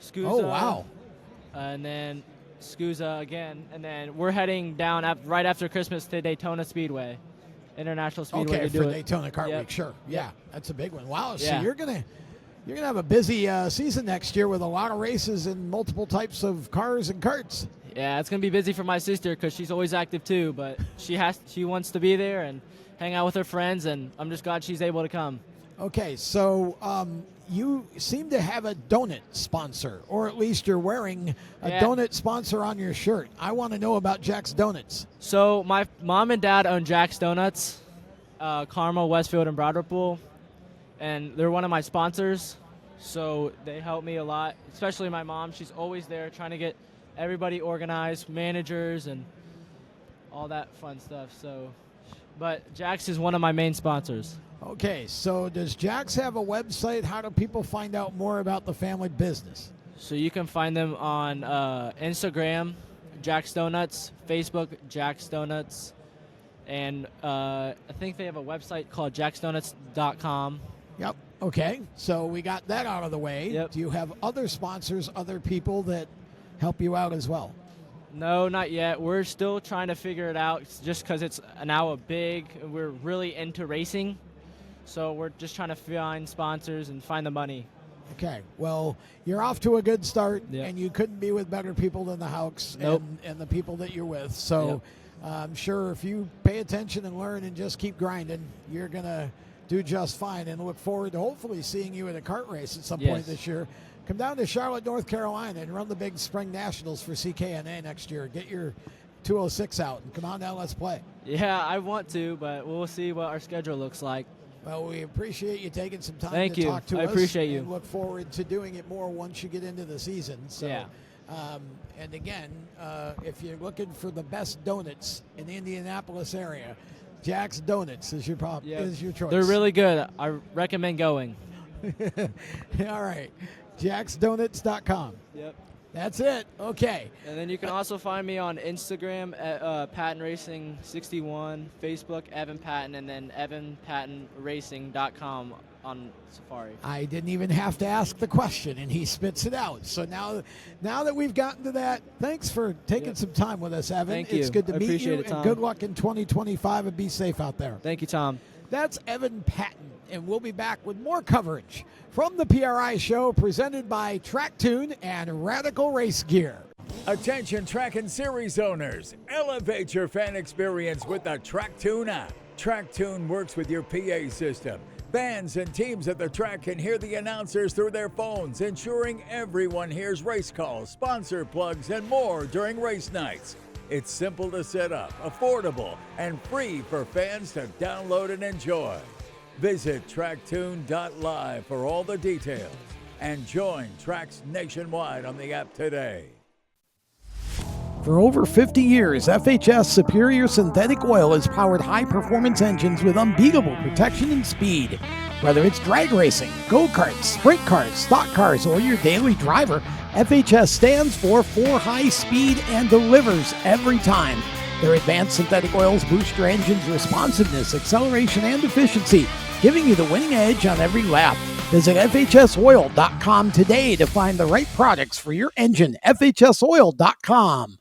Speaker 6: SCUSA.
Speaker 1: Oh, wow.
Speaker 6: And then SCUSA again. And then we're heading down right after Christmas to Daytona Speedway, International Speedway.
Speaker 1: Okay,
Speaker 6: to do
Speaker 1: for
Speaker 6: it.
Speaker 1: Daytona Kart
Speaker 6: Yep.
Speaker 1: Week, sure. Yeah, that's a big one. Wow, so
Speaker 6: Yeah.
Speaker 1: you're gonna have a busy season next year with a lot of races and multiple types of cars and karts.
Speaker 6: Yeah, it's gonna be busy for my sister because she's always active too. But she wants to be there and hang out with her friends, and I'm just glad she's able to come.
Speaker 1: Okay, so you seem to have a donut sponsor, or at least you're wearing a
Speaker 6: Yeah.
Speaker 1: donut sponsor on your shirt. I want to know about Jack's Donuts.
Speaker 6: So my mom and dad own Jack's Donuts, Carmel, Westfield, and Broad Ripple, and they're one of my sponsors. So they help me a lot, especially my mom. She's always there trying to get everybody organized, managers, and all that fun stuff. So, but Jack's is one of my main sponsors.
Speaker 1: Okay, so does Jack's have a website? How do people find out more about the family business?
Speaker 6: So you can find them on Instagram, Jack's Donuts, Facebook, Jack's Donuts, and I think they have a website called jacksdonuts.com.
Speaker 1: Yep. Okay, so we got that out of the way.
Speaker 6: Yep.
Speaker 1: Do you have other sponsors, other people that help you out as well?
Speaker 6: No, not yet. We're still trying to figure it out just because it's now we're really into racing. So we're just trying to find sponsors and find the money.
Speaker 1: Okay, well, you're off to a good start,
Speaker 6: Yep.
Speaker 1: and you couldn't be with better people than the Houks
Speaker 6: Nope.
Speaker 1: and the people that you're with. So I'm sure if you pay attention and learn and just keep grinding, you're going to do just fine, and look forward to hopefully seeing you at a kart race at some point
Speaker 6: Yes.
Speaker 1: this year. Come down to Charlotte, North Carolina, and run the big spring nationals for CKNA next year. Get your 206 out and come on down, let's play.
Speaker 6: Yeah, I want to, but we'll see what our schedule looks like.
Speaker 1: Well, we appreciate you taking some time
Speaker 6: Thank
Speaker 1: to
Speaker 6: you.
Speaker 1: talk to
Speaker 6: I
Speaker 1: us.
Speaker 6: appreciate you.
Speaker 1: And look forward to doing it more once you get into the season. So,
Speaker 6: Yeah.
Speaker 1: And again, if you're looking for the best donuts in the Indianapolis area, Jack's Donuts is your is your choice.
Speaker 6: They're really good. I recommend going.
Speaker 1: All right. JacksDonuts.com.
Speaker 6: Yep.
Speaker 1: That's it. Okay.
Speaker 6: And then you can also find me on Instagram at Patton Racing 61, Facebook Evan Patton, and then EvanPattonRacing.com on Safari.
Speaker 1: I didn't even have to ask the question, and he spits it out. So now that we've gotten to that, thanks for taking some time with us, Evan.
Speaker 6: Thank
Speaker 1: It's
Speaker 6: you.
Speaker 1: good to
Speaker 6: I
Speaker 1: meet
Speaker 6: appreciate
Speaker 1: you,
Speaker 6: it,
Speaker 1: and
Speaker 6: Tom.
Speaker 1: good luck in 2025, and be safe out there.
Speaker 6: Thank you, Tom.
Speaker 1: That's Evan Patton, and we'll be back with more coverage from the PRI show presented by TrackTune and Radical Race Gear.
Speaker 3: Attention track and series owners, elevate your fan experience with the TrackTune app. TrackTune works with your PA system. Fans and teams at the track can hear the announcers through their phones, ensuring everyone hears race calls, sponsor plugs, and more during race nights. It's simple to set up, affordable, and free for fans to download and enjoy. Visit TrackTune.live for all the details and join tracks nationwide on the app today.
Speaker 1: For over 50 years, FHS Superior Synthetic Oil has powered high-performance engines with unbeatable protection and speed. Whether it's drag racing, go-karts, sprint cars, stock cars, or your daily driver, FHS stands for high speed and delivers every time. Their advanced synthetic oils boost your engine's responsiveness, acceleration, and efficiency, giving you the winning edge on every lap. Visit FHSoil.com today to find the right products for your engine. FHSoil.com.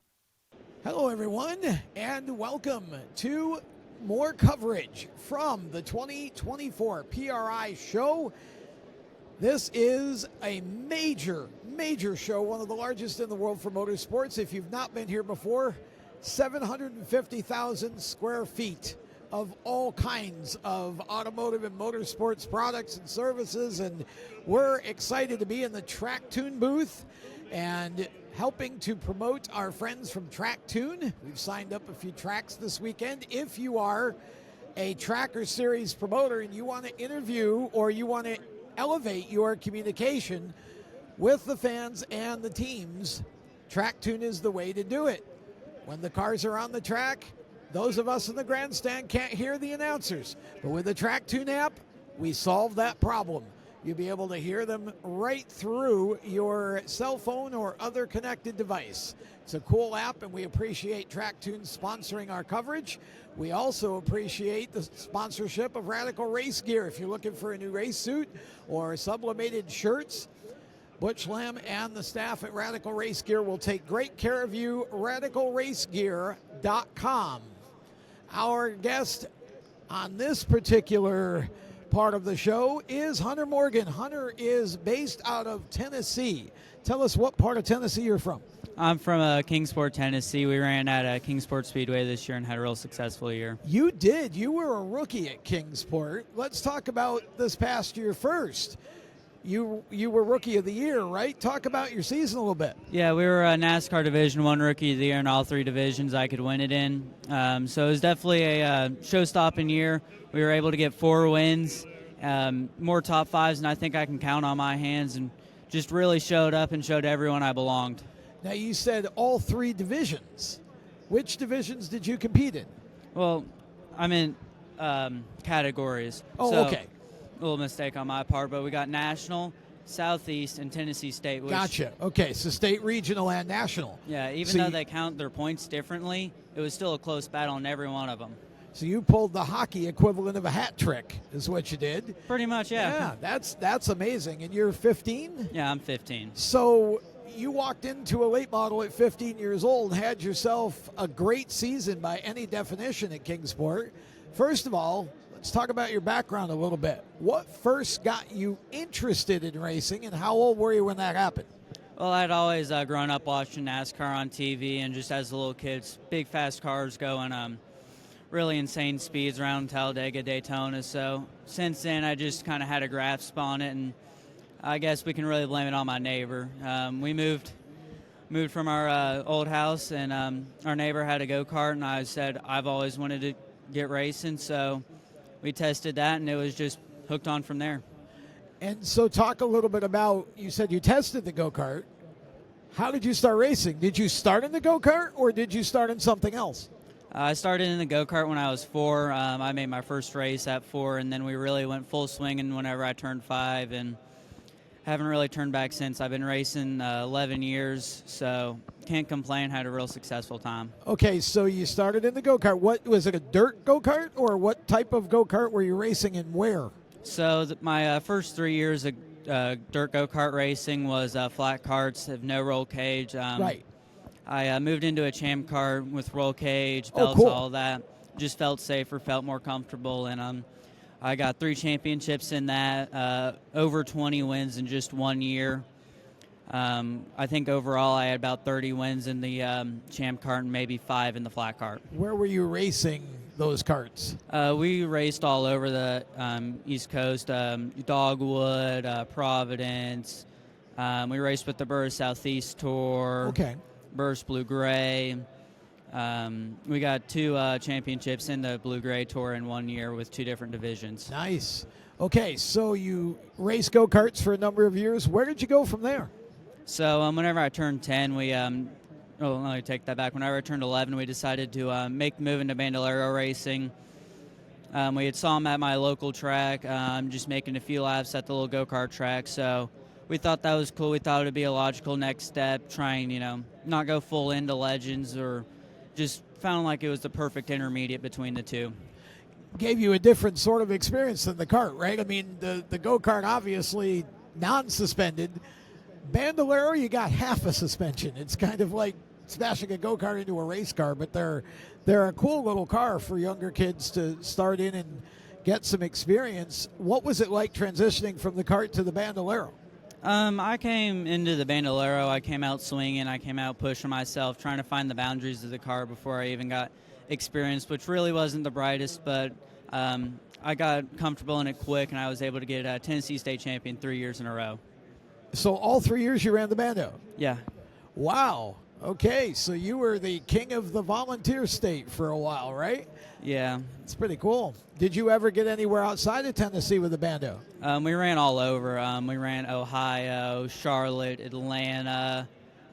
Speaker 1: Hello, everyone, and welcome to more coverage from the 2024 PRI show. This is a major major show, one of the largest in the world for motorsports. If you've not been here before, 750,000 square feet of all kinds of automotive and motorsports products and services, and we're excited to be in the TrackTune booth and helping to promote our friends from TrackTune. We've signed up a few tracks this weekend. If you are a Tracker Series promoter and you want to interview or you want to elevate your communication with the fans and the teams, TrackTune is the way to do it. When the cars are on the track, those of us in the grandstand can't hear the announcers. But with the TrackTune app, we solve that problem. You'll be able to hear them right through your cell phone or other connected device. It's a cool app, and we appreciate TrackTune sponsoring our coverage. We also appreciate the sponsorship of Radical Race Gear. If you're looking for a new race suit or sublimated shirts, Butch Lamb and the staff at Radical Race Gear will take great care of you. RadicalRaceGear.com. Our guest on this particular part of the show is Hunter Morgan. Hunter is based out of Tennessee. Tell us what part of Tennessee you're from.
Speaker 7: I'm from Kingsport, Tennessee. We ran at Kingsport Speedway this year and had a real successful year.
Speaker 1: You did. You were a rookie at Kingsport. Let's talk about this past year first. You were Rookie of the Year, right? Talk about your season a little bit.
Speaker 7: Yeah, we were NASCAR Division 1 Rookie of the Year in all three divisions I could win it in. So it was definitely a show-stopping year. We were able to get 4 wins, more top fives than I think I can count on my hands, and just really showed up and showed everyone I belonged.
Speaker 1: Now, you said all 3 divisions. Which divisions did you compete in?
Speaker 7: Well, I'm in categories.
Speaker 1: Oh,
Speaker 7: so,
Speaker 1: okay.
Speaker 7: A little mistake on my part, but we got National, Southeast, and Tennessee State. Which,
Speaker 1: Gotcha. Okay, so state, regional, and national.
Speaker 7: Yeah, even though they count their points differently, it was still a close battle in every one of them.
Speaker 1: So you pulled the hockey equivalent of a hat trick, is what you did.
Speaker 7: Pretty much, yeah.
Speaker 1: Yeah, that's amazing. And you're 15?
Speaker 7: Yeah, I'm 15.
Speaker 1: So you walked into a late model at 15 years old, had yourself a great season by any definition at Kingsport. First of all, let's talk about your background a little bit. What first got you interested in racing, and how old were you when that happened?
Speaker 7: Well, I'd always grown up watching NASCAR on TV, and just as a little kid, big fast cars going really insane speeds around Talladega, Daytona. So since then, I just kind of had a grasp on it, and I guess we can really blame it on my neighbor. We moved from our old house, and our neighbor had a go-kart, and I said I've always wanted to get racing, so we tested that, and it was just hooked on from there.
Speaker 1: And so talk a little bit about, you said you tested the go-kart. How did you start racing? Did you start in the go-kart, or did you start in something else?
Speaker 7: I started in the go-kart when I was 4. I made my first race at 4, and then we really went full swinging whenever I turned 5, and haven't really turned back since. I've been racing 11 years, so can't complain. Had a real successful time.
Speaker 1: Okay, so you started in the go-kart. What was it, a dirt go-kart, or what type of go-kart were you racing and where?
Speaker 7: So my first 3 years of dirt go-kart racing was flat carts, have no roll cage.
Speaker 1: Right.
Speaker 7: I moved into a champ cart with roll cage, belts,
Speaker 1: cool.
Speaker 7: all that. Just felt safer, felt more comfortable, and I got 3 championships in that, over 20 wins in just 1 year. I think overall I had about 30 wins in the champ cart and maybe 5 in the flat cart.
Speaker 1: Where were you racing those carts?
Speaker 7: We raced all over the East Coast, Dogwood, Providence. We raced with the Burris Southeast Tour,
Speaker 1: Okay.
Speaker 7: Burris Blue Gray. We got 2 championships in the Blue Gray Tour in 1 year with 2 different divisions.
Speaker 1: Nice. Okay, so you raced go-karts for a number of years. Where did you go from there?
Speaker 7: So whenever I turned 10, let me take that back. Whenever I turned 11, we decided to make the move into Bandolero racing. We had saw him at my local track, just making a few laps at the little go-kart track. So we thought that was cool. We thought it would be a logical next step, trying, not go full into Legends, or just found like it was the perfect intermediate between the two.
Speaker 1: Gave you a different sort of experience than the kart, right? I mean, the go-kart obviously non-suspended. Bandolero, you got half a suspension. It's kind of like smashing a go-kart into a race car, but they're a cool little car for younger kids to start in and get some experience. What was it like transitioning from the kart to the Bandolero?
Speaker 7: I came into the Bandolero. I came out swinging. I came out pushing myself, trying to find the boundaries of the car before I even got experience, which really wasn't the brightest, but I got comfortable in it quick, and I was able to get a Tennessee State champion 3 years in a row.
Speaker 1: So all 3 years you ran the Bando?
Speaker 7: Yeah.
Speaker 1: Wow. Okay, so you were the king of the volunteer state for a while, right?
Speaker 7: Yeah.
Speaker 1: It's pretty cool. Did you ever get anywhere outside of Tennessee with the Bando?
Speaker 7: We ran all over. We ran Ohio, Charlotte, Atlanta,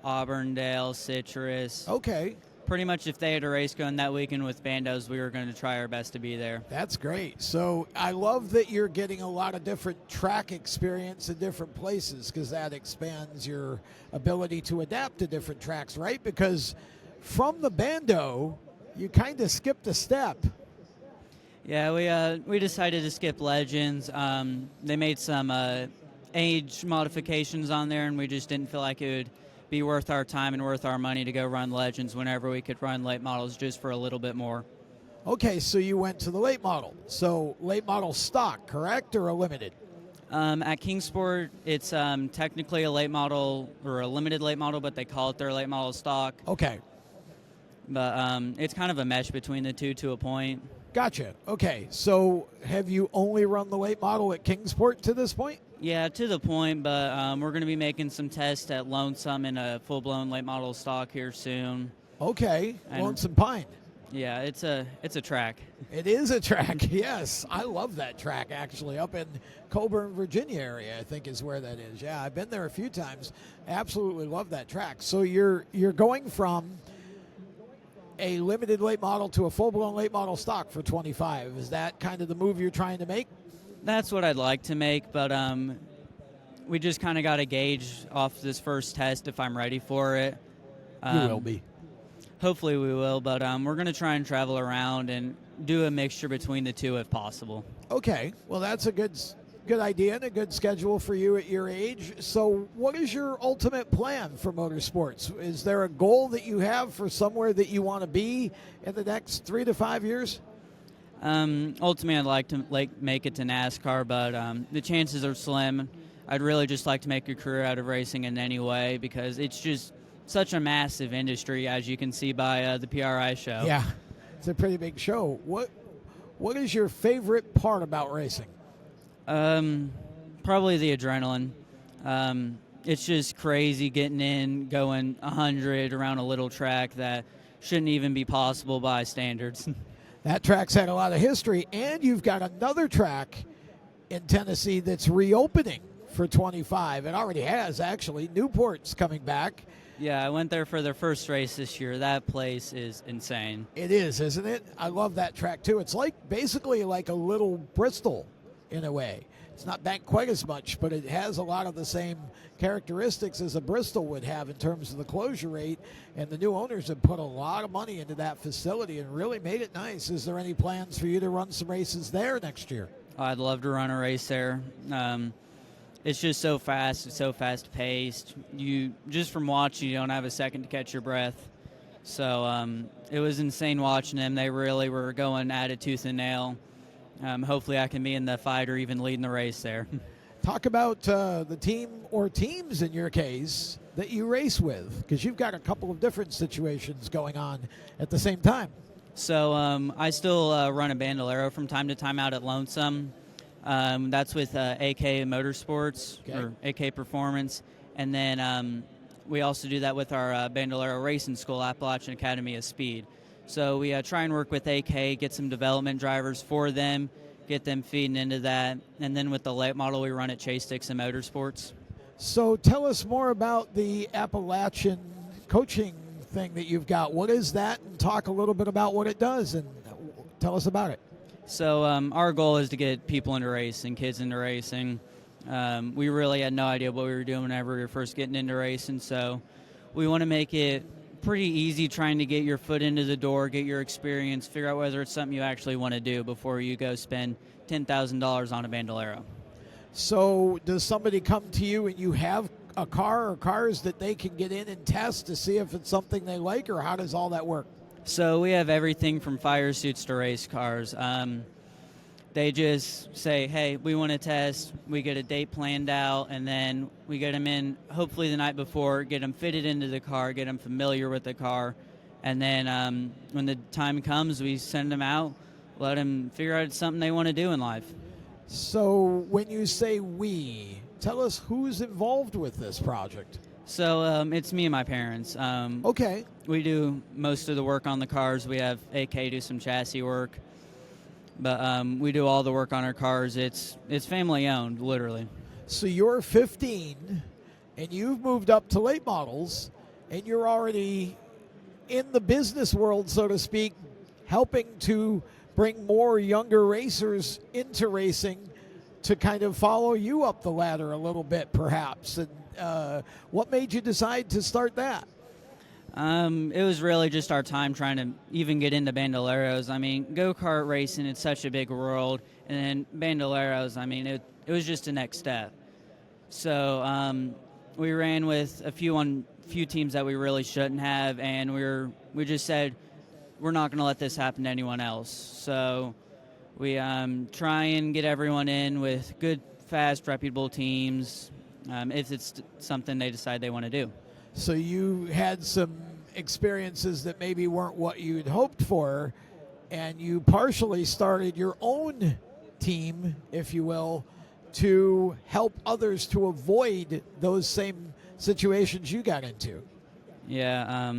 Speaker 7: Auburndale, Citrus.
Speaker 1: Okay.
Speaker 7: Pretty much if they had a race going that weekend with bandos, we were going to try our best to be there.
Speaker 1: That's great. So I love that you're getting a lot of different track experience in different places, because that expands your ability to adapt to different tracks, right? Because from the Bando, you kind of skipped a step.
Speaker 7: Yeah, we decided to skip Legends. They made some age modifications on there, and we just didn't feel like it would be worth our time and worth our money to go run Legends whenever we could run late models just for a little bit more.
Speaker 1: Okay, so you went to the late model. So late model stock, correct, or a limited?
Speaker 7: At Kingsport, it's technically a late model or a limited late model, but they call it their late model stock.
Speaker 1: Okay.
Speaker 7: But it's kind of a mesh between the two to a point.
Speaker 1: Gotcha. Okay, so have you only run the late model at Kingsport to this point?
Speaker 7: Yeah, to the point, but we're going to be making some tests at Lonesome in a full-blown late model stock here soon.
Speaker 1: Okay,
Speaker 7: And-
Speaker 1: Lonesome Pine.
Speaker 7: Yeah, it's a track.
Speaker 1: It is a track, yes. I love that track, actually, up in Coburn, Virginia area, I think is where that is. Yeah, I've been there a few times. Absolutely love that track. So you're going from a limited late model to a full-blown late model stock for 25. Is that kind of the move you're trying to make?
Speaker 7: That's what I'd like to make, but we just kind of got to gauge off this first test if I'm ready for it.
Speaker 1: You will be.
Speaker 7: Hopefully we will, but we're going to try and travel around and do a mixture between the two if possible.
Speaker 1: Okay, well, that's a good idea and a good schedule for you at your age. So what is your ultimate plan for motorsports? Is there a goal that you have for somewhere that you want to be in the next 3 to 5 years?
Speaker 7: Ultimately, I'd like to make it to NASCAR, but the chances are slim. I'd really just like to make a career out of racing in any way, because it's just such a massive industry, as you can see by the PRI show.
Speaker 1: Yeah, it's a pretty big show. What is your favorite part about racing?
Speaker 7: Probably the adrenaline. It's just crazy getting in, going 100 around a little track that shouldn't even be possible by standards.
Speaker 1: That track's had a lot of history, and you've got another track in Tennessee that's reopening for 25. It already has, actually. Newport's coming back.
Speaker 7: Yeah, I went there for their first race this year. That place is insane.
Speaker 1: It is, isn't it? I love that track, too. It's basically like a little Bristol in a way. It's not banked quite as much, but it has a lot of the same characteristics as a Bristol would have in terms of the closure rate, and the new owners have put a lot of money into that facility and really made it nice. Is there any plans for you to run some races there next year?
Speaker 7: I'd love to run a race there. It's just so fast. It's so fast-paced. You just from watching, you don't have a second to catch your breath. So it was insane watching them. They really were going at it tooth and nail. Hopefully I can be in the fight or even leading the race there.
Speaker 1: Talk about the team or teams in your case that you race with, because you've got a couple of different situations going on at the same time.
Speaker 7: So I still run a Bandolero from time to time out at Lonesome. That's with AK Motorsports,
Speaker 1: Okay.
Speaker 7: or AK Performance. And then we also do that with our Bandolero Racing School, Appalachian Academy of Speed. So we try and work with AK, get some development drivers for them, get them feeding into that. And then with the late model, we run at Chase Sticks and Motorsports.
Speaker 1: So tell us more about the Appalachian coaching thing that you've got. What is that? And talk a little bit about what it does and tell us about it.
Speaker 7: So our goal is to get people into racing, kids into racing. We really had no idea what we were doing whenever we were first getting into racing, so we want to make it pretty easy trying to get your foot into the door, get your experience, figure out whether it's something you actually want to do before you go spend $10,000 on a Bandolero.
Speaker 1: So does somebody come to you and you have a car or cars that they can get in and test to see if it's something they like, or how does all that work?
Speaker 7: So we have everything from fire suits to race cars. they just say, hey, we want to test. We get a date planned out, and then we get them in hopefully the night before, get them fitted into the car, get them familiar with the car. And then when the time comes, we send them out, let them figure out it's something they want to do in life.
Speaker 1: So when you say we, tell us who's involved with this project.
Speaker 7: So it's me and my parents.
Speaker 1: Okay.
Speaker 7: We do most of the work on the cars. We have AK do some chassis work. But we do all the work on our cars. It's family owned, literally.
Speaker 1: So you're 15, and you've moved up to late models, and you're already in the business world, so to speak, helping to bring more younger racers into racing to kind of follow you up the ladder a little bit, perhaps. And what made you decide to start that?
Speaker 7: It was really just our time trying to even get into bandoleros. I mean, go-kart racing, it's such a big world. And then bandoleros, I mean, it was just the next step. So we ran with a few teams that we really shouldn't have, and we just said, we're not going to let this happen to anyone else. So we try and get everyone in with good, fast, reputable teams if it's something they decide they want to do.
Speaker 1: So you had some experiences that maybe weren't what you'd hoped for, and you partially started your own team, if you will, to help others to avoid those same situations you got into.
Speaker 7: Yeah,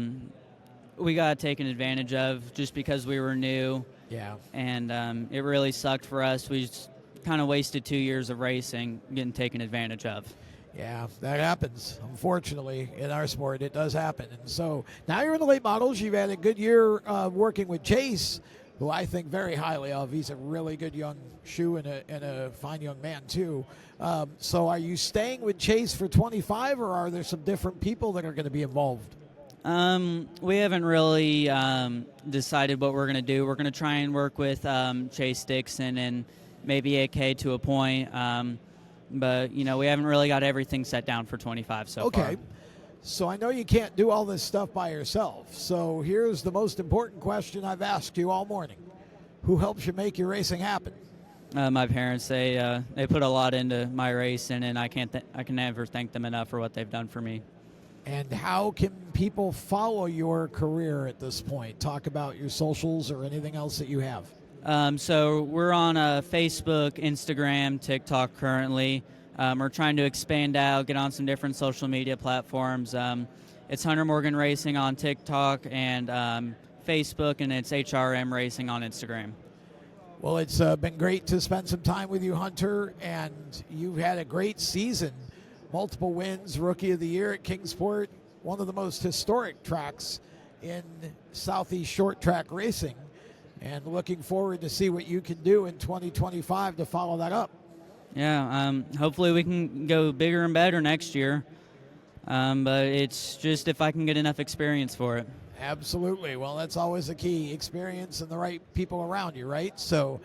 Speaker 7: we got taken advantage of just because we were new.
Speaker 1: Yeah.
Speaker 7: And it really sucked for us. We just kind of wasted 2 years of racing getting taken advantage of.
Speaker 1: Yeah, that happens. Unfortunately, in our sport, it does happen. And so now you're in the late models. You've had a good year working with Chase, who I think very highly of. He's a really good young shoe and a fine young man, too. So are you staying with Chase for 25, or are there some different people that are going to be involved?
Speaker 7: We haven't really decided what we're going to do. We're going to try and work with Chase Dixon and maybe AK to a point. But, you know, we haven't really got everything set down for 25 so far.
Speaker 1: Okay. So I know you can't do all this stuff by yourself. So here's the most important question I've asked you all morning. Who helps you make your racing happen?
Speaker 7: My parents, they put a lot into my racing, and I can never thank them enough for what they've done for me.
Speaker 1: And how can people follow your career at this point? Talk about your socials or anything else that you have.
Speaker 7: So we're on Facebook, Instagram, TikTok currently. We're trying to expand out, get on some different social media platforms. It's Hunter Morgan Racing on TikTok and Facebook, and it's HRM Racing on Instagram.
Speaker 1: Well, it's been great to spend some time with you, Hunter, and you've had a great season. Multiple wins, Rookie of the Year at Kingsport, one of the most historic tracks in Southeast short track racing. And looking forward to see what you can do in 2025 to follow that up.
Speaker 7: Yeah, hopefully we can go bigger and better next year. But it's just if I can get enough experience for it.
Speaker 1: Absolutely. Well, that's always the key, experience and the right people around you, right? So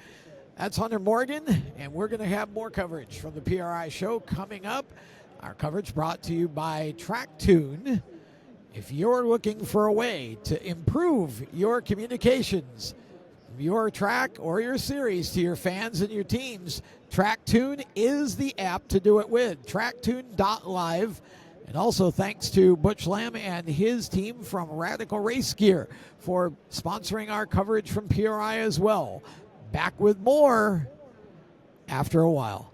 Speaker 1: that's Hunter Morgan, and we're going to have more coverage from the PRI show coming up. Our coverage brought to you by TrackTune. If you're looking for a way to improve your communications, your track or your series to your fans and your teams, TrackTune is the app to do it with. TrackTune.live. And also thanks to Butch Lamb and his team from Radical Race Gear for sponsoring our coverage from PRI as well. Back with more after a while.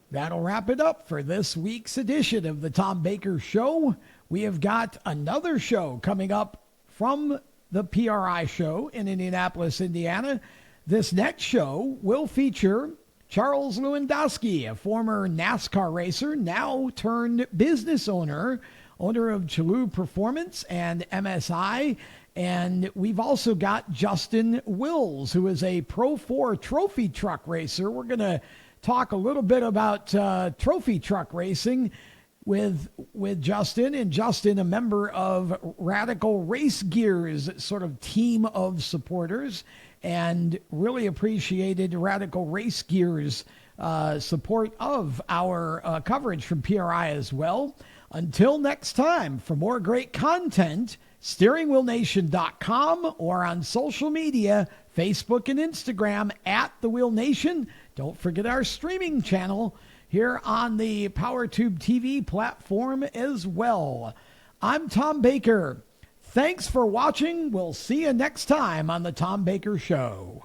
Speaker 1: That'll wrap it up for this week's edition of the Tom Baker Show. We have got another show coming up from the PRI show in Indianapolis, Indiana. This next show will feature Charles Lewandowski, a former NASCAR racer, now turned business owner of Chalou Performance and MSI. And we've also got Justin Wills, who is a Pro 4 trophy truck racer. We're going to talk a little bit about trophy truck racing with Justin. And Justin, a member of Radical Race Gear's sort of team of supporters, and really appreciated Radical Race Gear's support of our coverage from PRI as well. Until next time, for more great content, steeringwheelnation.com or on social media, Facebook and Instagram at The Wheel Nation. Don't forget our streaming channel here on the PowerTube TV platform as well. I'm Tom Baker. Thanks for watching. We'll see you next time on The Tom Baker Show.